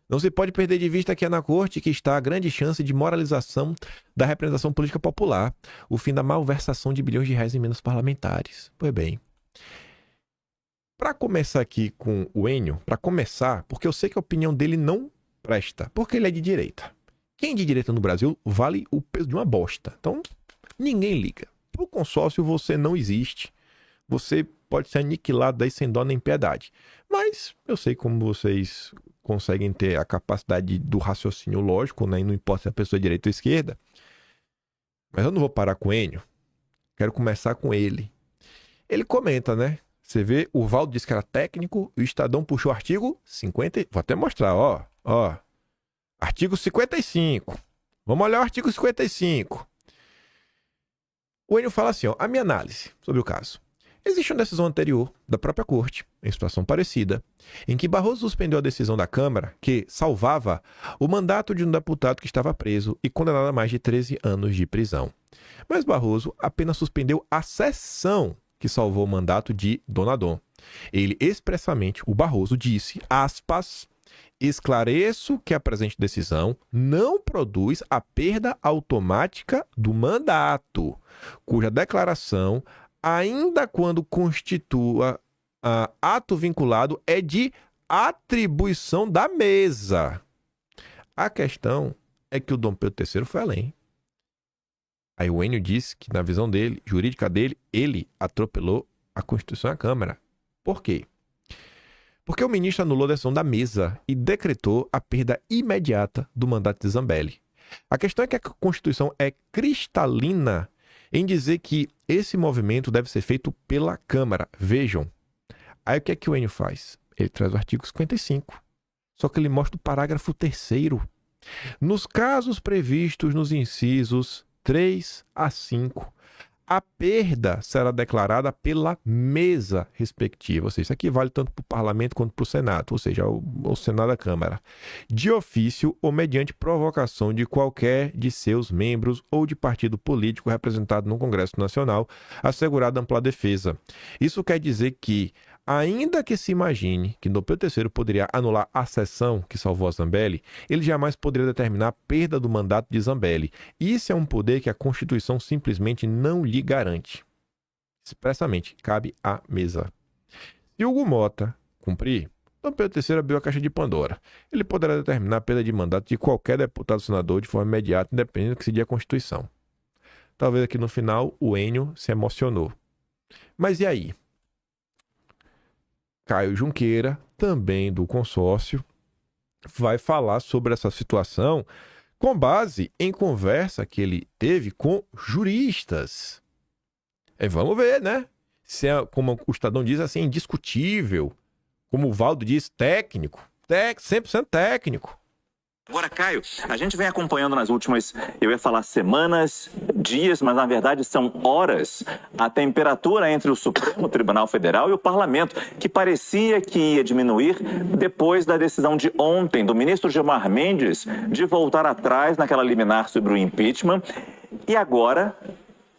Não se pode perder de vista que é na Corte que está a grande chance de moralização da representação política popular, o fim da malversação de bilhões de reais em emendas parlamentares. Pois bem, para começar aqui com o Enio, porque eu sei que a opinião dele não presta, porque ele é de direita. Quem é de direita no Brasil vale o peso de uma bosta. Então, ninguém liga. Para o consórcio você não existe. Você pode ser aniquilado aí sem dó nem piedade. Mas eu sei como vocês conseguem ter a capacidade do raciocínio lógico, né? E não importa se a pessoa é direita ou esquerda. Mas eu não vou parar com o Enio. Quero começar com ele. Ele comenta, né? Você vê, o Valdo disse que era técnico, o Estadão puxou o artigo 50. Vou até mostrar, ó. Artigo 55. Vamos olhar o artigo 55. O Enio fala assim, ó. A minha análise sobre o caso. Existe uma decisão anterior da própria Corte, em situação parecida, em que Barroso suspendeu a decisão da Câmara que salvava o mandato de um deputado que estava preso e condenado a mais de 13 anos de prisão. Mas Barroso apenas suspendeu a sessão que salvou o mandato de Donadon. Ele expressamente, o Barroso, disse, aspas, esclareço que a presente decisão não produz a perda automática do mandato, cuja declaração, ainda quando constitua ato vinculado, é de atribuição da mesa. A questão é que o Dom Pedro III foi além. Aí o Enio disse que, na visão dele, jurídica dele, ele atropelou a Constituição e a Câmara. Por quê? Porque o ministro anulou a decisão da mesa e decretou a perda imediata do mandato de Zambelli. A questão é que a Constituição é cristalina em dizer que esse movimento deve ser feito pela Câmara. Vejam. Aí o que é que o Enio faz? Ele traz o artigo 55. Só que ele mostra o parágrafo 3º. Nos casos previstos nos incisos 3 a 5, a perda será declarada pela mesa respectiva. Ou seja, isso aqui vale tanto para o Parlamento quanto para o Senado, ou seja, o Senado da Câmara. De ofício ou mediante provocação de qualquer de seus membros ou de partido político representado no Congresso Nacional, assegurada ampla defesa. Isso quer dizer que, ainda que se imagine que Dom Pedro III poderia anular a sessão que salvou a Zambelli, ele jamais poderia determinar a perda do mandato de Zambelli. Isso é um poder que a Constituição simplesmente não lhe garante. Expressamente, cabe à mesa. Se Hugo Mota cumprir, Dom Pedro III abriu a caixa de Pandora. Ele poderá determinar a perda de mandato de qualquer deputado ou senador de forma imediata, independente do que se diga a Constituição. Talvez aqui no final o Enio se emocionou. Mas e aí? Caio Junqueira, também do consórcio, vai falar sobre essa situação com base em conversa que ele teve com juristas. Vamos ver, né? Se é, como o Estadão diz, assim, indiscutível. Como o Valdo diz, técnico. 100% técnico. Agora, Caio, a gente vem acompanhando nas últimas, eu ia falar semanas, dias, mas na verdade são horas, a temperatura entre o Supremo Tribunal Federal e o Parlamento, que parecia que ia diminuir depois da decisão de ontem do ministro Gilmar Mendes de voltar atrás naquela liminar sobre o impeachment. E agora,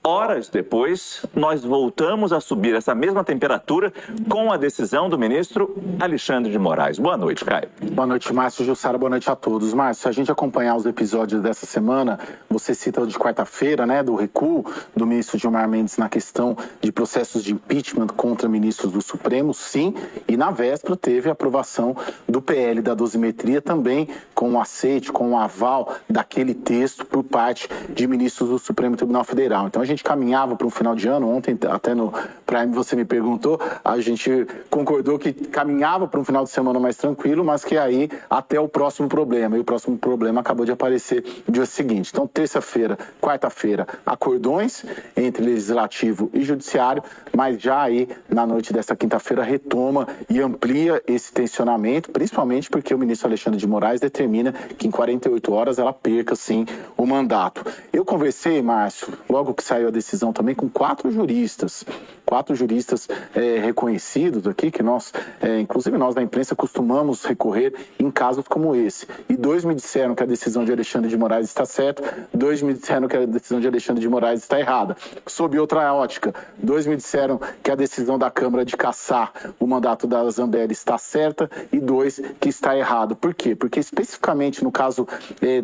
horas depois, nós voltamos a subir essa mesma temperatura com a decisão do ministro Alexandre de Moraes. Boa noite, Caio. Boa noite, Márcio. Jussara, boa noite a todos. Márcio, se a gente acompanhar os episódios dessa semana, você cita o de quarta-feira, né, do recuo do ministro Gilmar Mendes na questão de processos de impeachment contra ministros do Supremo, sim, e na véspera teve a aprovação do PL da dosimetria também com o aceite, com o aval daquele texto por parte de ministros do Supremo Tribunal Federal. Então a gente gente caminhava para um final de ano, ontem até no Prime você me perguntou, a gente concordou que caminhava para um final de semana mais tranquilo, mas que aí até o próximo problema, e o próximo problema acabou de aparecer no dia seguinte. Então, terça-feira, quarta-feira, acordões entre legislativo e judiciário, mas já aí na noite dessa quinta-feira retoma e amplia esse tensionamento, principalmente porque o ministro Alexandre de Moraes determina que em 48 horas ela perca, sim, o mandato. Eu conversei, Márcio, logo que saiu a decisão também, com quatro juristas reconhecidos aqui, que nós, inclusive nós da imprensa, costumamos recorrer em casos como esse. E dois me disseram que a decisão de Alexandre de Moraes está certa, dois me disseram que a decisão de Alexandre de Moraes está errada. Sob outra ótica, dois me disseram que a decisão da Câmara de cassar o mandato da Zambelli está certa e dois que está errado. Por quê? Porque especificamente no caso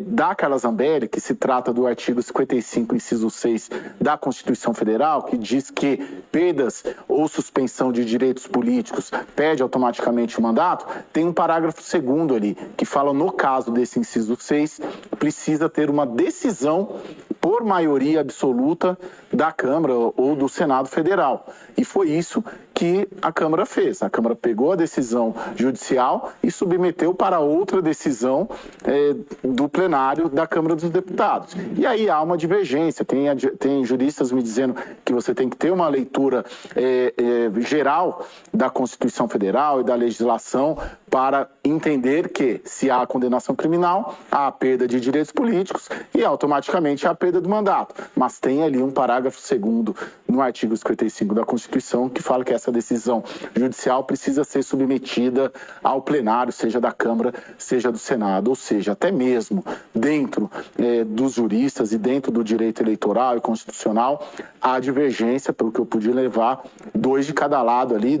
da Carla Zambelli, que se trata do artigo 55, inciso 6 da Constituição Federal, que diz que perdas ou suspensão de direitos políticos perde automaticamente o mandato, tem um parágrafo 2º ali, que fala, no caso desse inciso 6, precisa ter uma decisão por maioria absoluta da Câmara ou do Senado Federal. E foi isso que a Câmara fez. A Câmara pegou a decisão judicial e submeteu para outra decisão do plenário da Câmara dos Deputados. E aí há uma divergência. Tem juristas me dizendo que você tem que ter uma leitura geral da Constituição Federal e da legislação para entender que, se há condenação criminal, há a perda de direitos políticos e automaticamente há a perda do mandato. Mas tem ali um parágrafo 2º no artigo 55 da Constituição que fala que essa decisão judicial precisa ser submetida ao plenário, seja da Câmara, seja do Senado. Ou seja, até mesmo dentro dos juristas e dentro do direito eleitoral e constitucional, há divergência, pelo que eu pude levar, dois de cada lado ali,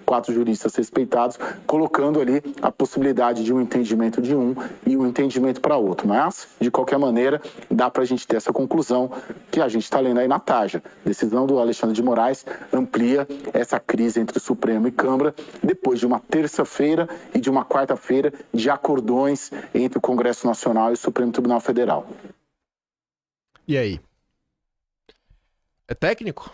quatro juristas respeitados, colocando ali a possibilidade de um entendimento de um e um entendimento para outro. Mas, de qualquer maneira, dá para a gente ter essa conclusão que a gente está lendo aí na tarja. A decisão do Alexandre de Moraes amplia essa crise entre o Supremo e Câmara, depois de uma terça-feira e de uma quarta-feira de acordões entre o Congresso Nacional e o Supremo Tribunal Federal. E aí? É técnico?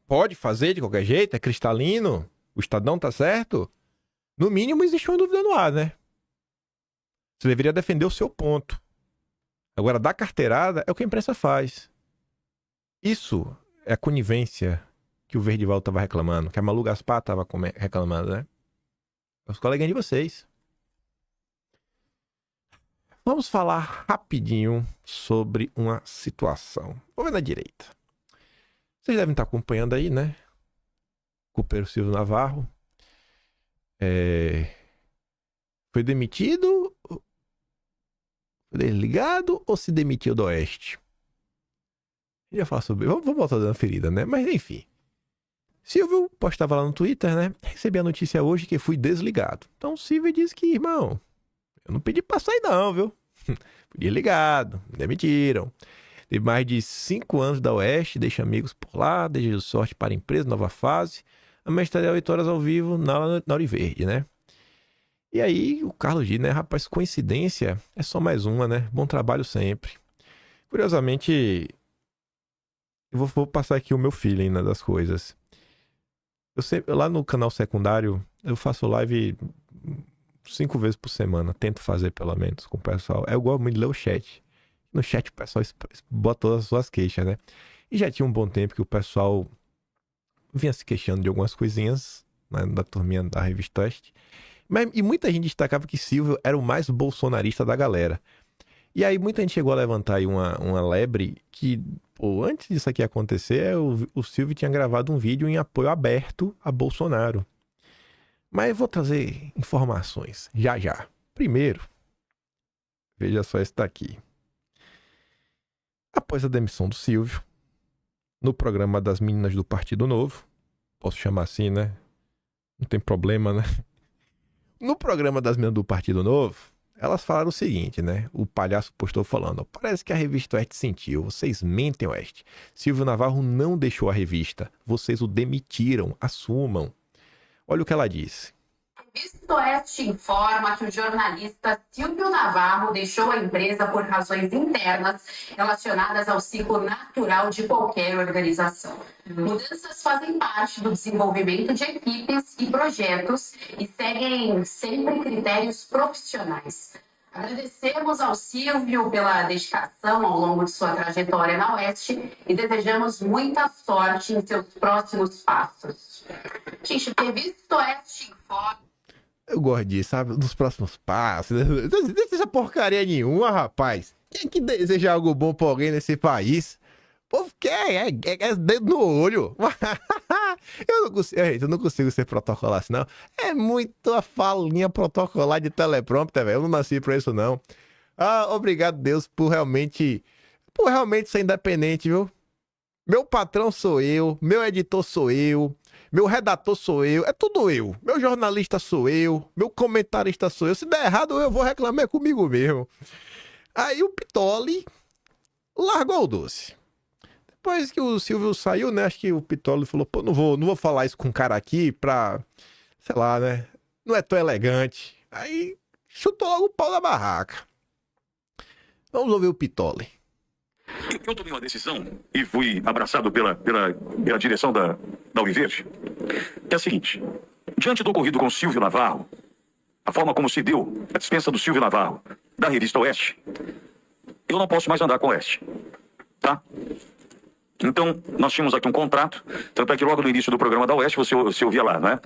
Pode fazer de qualquer jeito? É cristalino? O Estadão tá certo? No mínimo existe uma dúvida no ar, né? Você deveria defender o seu ponto. Agora, dar carteirada é o que a imprensa faz. Isso é a conivência que o Verdival estava reclamando, que a Malu Gaspar estava reclamando, né? Os coleguinhas de vocês. Vamos falar rapidinho sobre uma situação. Vou ver na direita. Vocês devem estar acompanhando aí, né? Cooper Silvio Navarro. Foi demitido? Foi desligado ou se demitiu do Oeste? Eu ia falar sobre... Vamos voltar dando ferida, né? Mas enfim. Silvio postava lá no Twitter, né? Recebi a notícia hoje que fui desligado. Então Silvio disse que, irmão, eu não pedi pra sair não, viu? Fui desligado, me demitiram. Teve mais de 5 anos da Oeste, deixa amigos por lá, desejo sorte para a empresa, nova fase. Amanhã estarei 8 horas ao vivo na Ouro Verde, né? E aí o Carlos diz, né? Rapaz, coincidência é só mais uma, né? Bom trabalho sempre. Curiosamente, eu vou passar aqui o meu feeling, né, das coisas. Lá no canal secundário, eu faço live 5 vezes por semana. Tento fazer, pelo menos, com o pessoal. Eu gosto muito de ler o chat. No chat o pessoal bota todas as suas queixas, né? E já tinha um bom tempo que o pessoal vinha se queixando de algumas coisinhas, né, da turminha da Revista Oeste. E muita gente destacava que Silvio era o mais bolsonarista da galera. E aí muita gente chegou a levantar aí uma lebre que, pô, antes disso aqui acontecer, o Silvio tinha gravado um vídeo em apoio aberto a Bolsonaro. Mas eu vou trazer informações já. Primeiro, veja só esse daqui. Após a demissão do Silvio, no programa das meninas do Partido Novo, posso chamar assim, né? Não tem problema, né? No programa das meninas do Partido Novo, elas falaram o seguinte, né? O palhaço postou falando: parece que a revista Oeste sentiu, vocês mentem, Oeste. Silvio Navarro não deixou a revista, vocês o demitiram, assumam. Olha o que ela disse. Revista Oeste informa que o jornalista Silvio Navarro deixou a empresa por razões internas relacionadas ao ciclo natural de qualquer organização. Mudanças fazem parte do desenvolvimento de equipes e projetos e seguem sempre critérios profissionais. Agradecemos ao Silvio pela dedicação ao longo de sua trajetória na Oeste e desejamos muita sorte em seus próximos passos. Gente, Revista Oeste informa. Eu gosto disso, sabe? Dos próximos passos. Não deseja porcaria nenhuma, rapaz. Quem que deseja algo bom pra alguém nesse país? O povo quer, é dedo no olho. Eu não consigo ser protocolar assim, não. É muita falinha protocolar de teleprompter, velho. Eu não nasci pra isso, não. Obrigado, Deus, por realmente ser independente, viu? Meu patrão sou eu, meu editor sou eu, meu redator sou eu, é tudo eu. Meu jornalista sou eu, meu comentarista sou eu. Se der errado, eu vou reclamar comigo mesmo. Aí o Pitoli largou o doce. Depois que o Silvio saiu, né? Acho que o Pitoli falou, pô, não vou falar isso com um cara aqui pra, sei lá, né? Não é tão elegante. Aí chutou logo o pau da barraca. Vamos ouvir o Pitoli. Eu tomei uma decisão e fui abraçado pela direção da Alviverde. É a seguinte, diante do ocorrido com o Silvio Navarro, a forma como se deu a dispensa do Silvio Navarro da Revista Oeste, eu não posso mais andar com o Oeste, tá? Então, nós tínhamos aqui um contrato, tanto é que logo no início do programa da Oeste, você ouvia lá, né?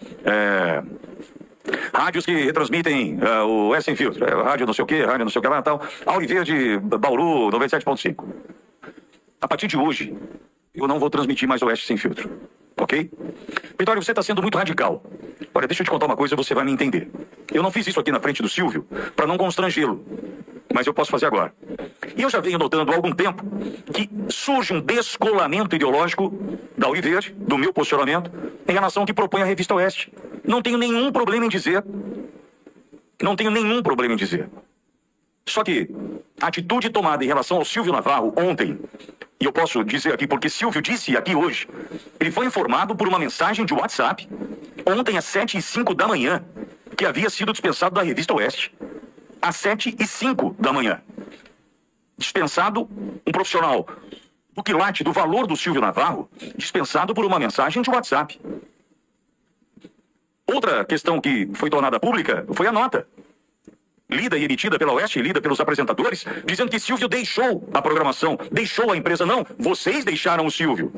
Rádios que retransmitem o Oeste Sem Filtro, rádio não sei o que lá e tal, Alviverde, Bauru, 97.5. A partir de hoje, eu não vou transmitir mais o Oeste Sem Filtro, ok? Vitório, você está sendo muito radical. Olha, deixa eu te contar uma coisa, você vai me entender. Eu não fiz isso aqui na frente do Silvio para não constrangê-lo, mas eu posso fazer agora. E eu já venho notando há algum tempo que surge um descolamento ideológico da Alviverde, do meu posicionamento, em relação ao que propõe a Revista Oeste. Não tenho nenhum problema em dizer. Só que a atitude tomada em relação ao Silvio Navarro ontem, e eu posso dizer aqui porque Silvio disse aqui hoje, ele foi informado por uma mensagem de WhatsApp, ontem às 7h05 da manhã, que havia sido dispensado da Revista Oeste. Às 7h05 da manhã. Dispensado um profissional do quilate, do valor do Silvio Navarro, dispensado por uma mensagem de WhatsApp. Outra questão que foi tornada pública foi a nota, lida e emitida pela Oeste, lida pelos apresentadores, dizendo que Silvio deixou a programação, deixou a empresa. Não, vocês deixaram o Silvio.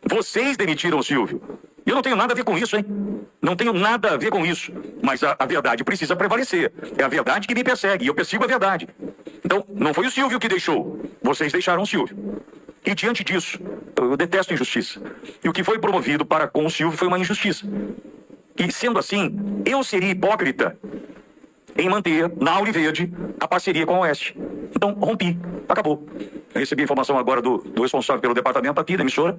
Vocês demitiram o Silvio. Eu não tenho nada a ver com isso, hein? Não tenho nada a ver com isso. Mas a verdade precisa prevalecer. É a verdade que me persegue e eu persigo a verdade. Então, não foi o Silvio que deixou. Vocês deixaram o Silvio. E diante disso, eu detesto injustiça. E o que foi promovido para com o Silvio foi uma injustiça. E sendo assim, eu seria hipócrita em manter na Alviverde a parceria com a Oeste. Então, rompi. Acabou. Eu recebi a informação agora do responsável pelo departamento aqui da emissora,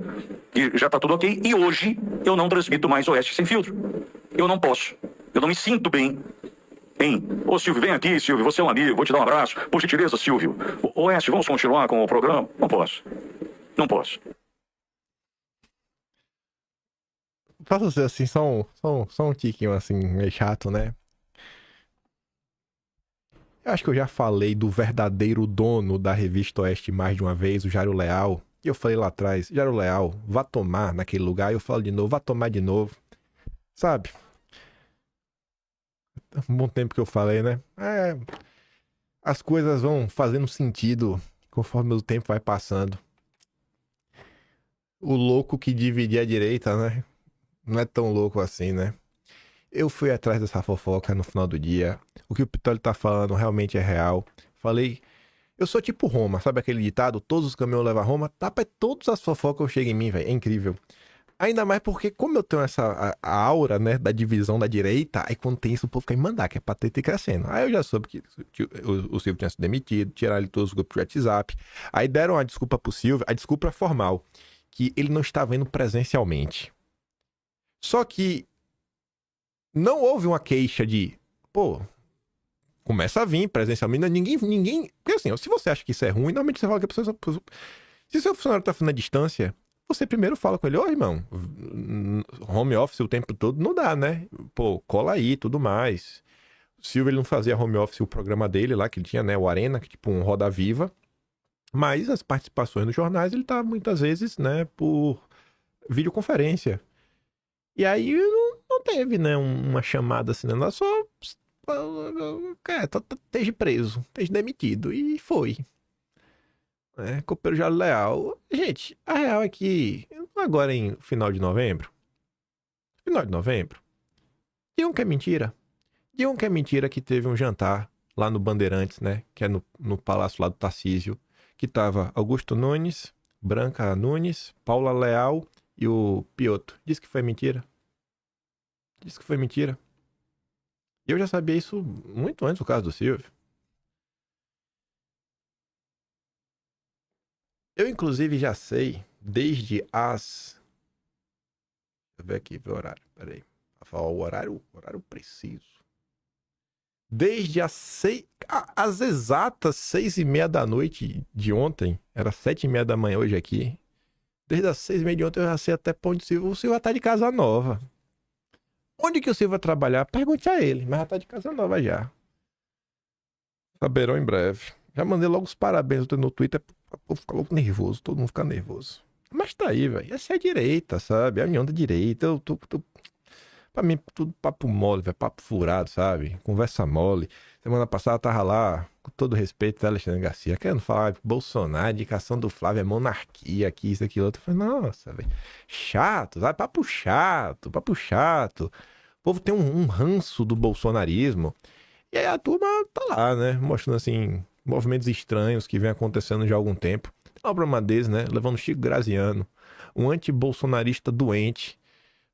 que já está tudo ok, e hoje eu não transmito mais Oeste Sem Filtro. Eu não posso. Eu não me sinto bem em... Ô, Silvio, vem aqui, Silvio, você é um amigo, vou te dar um abraço. Por gentileza, Silvio. Oeste, vamos continuar com o programa? Não posso. Não posso. Pra você, assim, só um tiquinho, assim, meio chato, né? Eu acho que eu já falei do verdadeiro dono da Revista Oeste mais de uma vez, o Jairo Leal. E eu falei lá atrás, Jairo Leal, vá tomar naquele lugar. Eu falo de novo, vá tomar de novo. Sabe? Um bom tempo que eu falei, né? As coisas vão fazendo sentido conforme o tempo vai passando. O louco que dividia a direita, né? Não é tão louco assim, né? Eu fui atrás dessa fofoca no final do dia. O que o Pitoli tá falando realmente é real. Falei, eu sou tipo Roma, sabe aquele ditado? Todos os caminhos levam a Roma. Todas as fofocas chegam em mim, velho. É incrível. Ainda mais porque, como eu tenho a aura, né, da divisão da direita, aí quando tem isso, o povo quer me mandar, que é pra ter crescendo. Aí eu já soube que o Silvio tinha sido demitido, tiraram ele todos os grupos de WhatsApp. Aí deram a desculpa pro Silvio, a desculpa formal, que ele não estava indo presencialmente. Só que não houve uma queixa de, pô, começa a vir presencialmente, ninguém... Porque assim, se você acha que isso é ruim, normalmente você fala que a pessoa... Se o seu funcionário tá fazendo a distância, você primeiro fala com ele, ô irmão, home office o tempo todo não dá, né? Pô, cola aí, tudo mais. O Silvio, ele não fazia home office o programa dele lá, que ele tinha, né, o Arena, que é tipo um Roda Viva. Mas as participações nos jornais, ele tá muitas vezes, né, por videoconferência. E aí não teve, né, uma chamada assim, né, só esteja preso, esteja demitido. E foi. Copeiro Jairo Leal. Gente, a real é que agora em final de novembro, digam que é mentira. Digam que é mentira que teve um jantar lá no Bandeirantes, né, que é no palácio lá do Tarcísio, que tava Augusto Nunes, Branca Nunes, Paula Leal e o Piotr. Diz que foi mentira. Diz que foi mentira. E eu já sabia isso muito antes do caso do Silvio. Eu, inclusive, já sei, desde as... Deixa eu ver aqui o horário, peraí. Pra falar o horário preciso. Desde as exatas 6h30 da noite de ontem, era 7h30 da manhã hoje aqui, desde as 6h30 de ontem eu já sei até pra onde o Silvio tá de casa nova. Onde que o Silvio vai trabalhar? Pergunte a ele, mas já tá de casa nova já. Saberão em breve. Já mandei logo os parabéns no Twitter, pra povo ficar logo nervoso, todo mundo ficar nervoso. Mas tá aí, velho. Essa é a direita, sabe? É a união da direita. Pra mim, tudo papo mole, velho. Papo furado, sabe? Conversa mole. Semana passada eu tava lá, com todo respeito, Alexandre Garcia, querendo falar Bolsonaro, indicação do Flávio é monarquia, aqui, isso, aquilo, outro. Eu falei, nossa, velho. Chato, sabe? Papo chato, papo chato. O povo tem um ranço do bolsonarismo. E aí a turma tá lá, né? Mostrando, assim, movimentos estranhos que vem acontecendo já há algum tempo. Tem uma programa deles, né? Levando Chico Graziano, um antibolsonarista doente,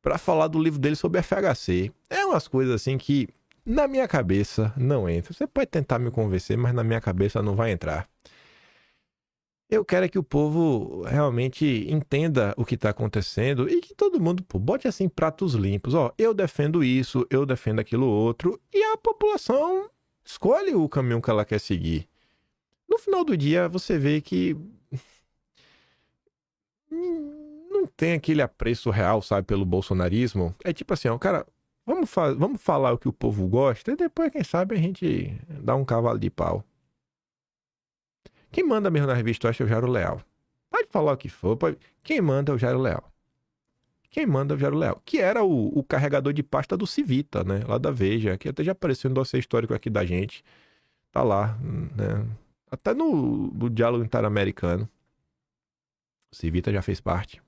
pra falar do livro dele sobre FHC. É umas coisas assim que na minha cabeça não entra. Você pode tentar me convencer, mas na minha cabeça não vai entrar. Eu quero é que o povo realmente entenda o que tá acontecendo e que todo mundo, pô, bote assim pratos limpos. Ó, eu defendo isso, eu defendo aquilo outro, e a população escolhe o caminho que ela quer seguir. No final do dia, você vê que não tem aquele apreço real, sabe, pelo bolsonarismo. É tipo assim, ó, cara, vamos falar o que o povo gosta e depois, quem sabe, a gente dá um cavalo de pau. Quem manda mesmo na revista é o Jairo Leal. Pode falar o que for, quem manda é o Jairo Leal. Quem manda é o Jairo Leal, que era o carregador de pasta do Civita, né, lá da Veja, que até já apareceu no dossiê histórico aqui da gente. Tá lá, né, até no Diálogo Interamericano. O Civita já fez parte.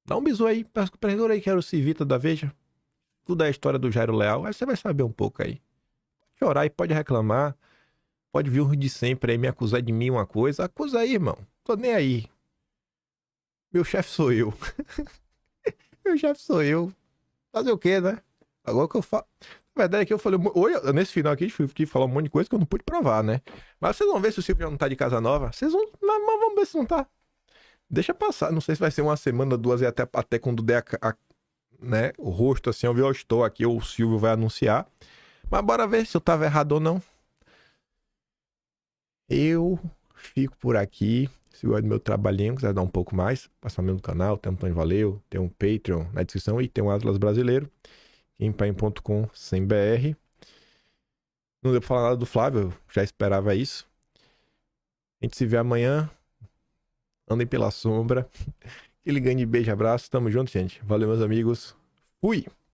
Dá um bisu aí, pergunta aí que era o Civita da Veja. Tudo é a história do Jairo Leal, aí você vai saber um pouco aí. Pode chorar e pode reclamar. Pode vir o de sempre aí me acusar de mim uma coisa. Acusa aí, irmão. Tô nem aí. Meu chefe sou eu. Meu chefe sou eu. Fazer o quê, né? Agora que eu falo... Na verdade é que eu falei... Nesse final aqui, eu tive que falar um monte de coisa que eu não pude provar, né? Mas vocês vão ver se o Silvio já não tá de casa nova. Vocês vão... Mas vamos ver se não tá. Deixa passar. Não sei se vai ser uma semana, duas, e até quando der né, o rosto assim, eu estou aqui, ou o Silvio vai anunciar. Mas bora ver se eu tava errado ou não. Eu fico por aqui. Se gosta do meu trabalhinho, quiser dar um pouco mais, passar no meu canal, tem um Antônio Valeu, tem um Patreon na descrição e tem um Atlas Brasileiro, empaim.com/br. Não deu pra falar nada do Flávio, eu já esperava isso. A gente se vê amanhã. Andem pela sombra. Aquele grande beijo, abraço. Tamo junto, gente. Valeu, meus amigos. Fui!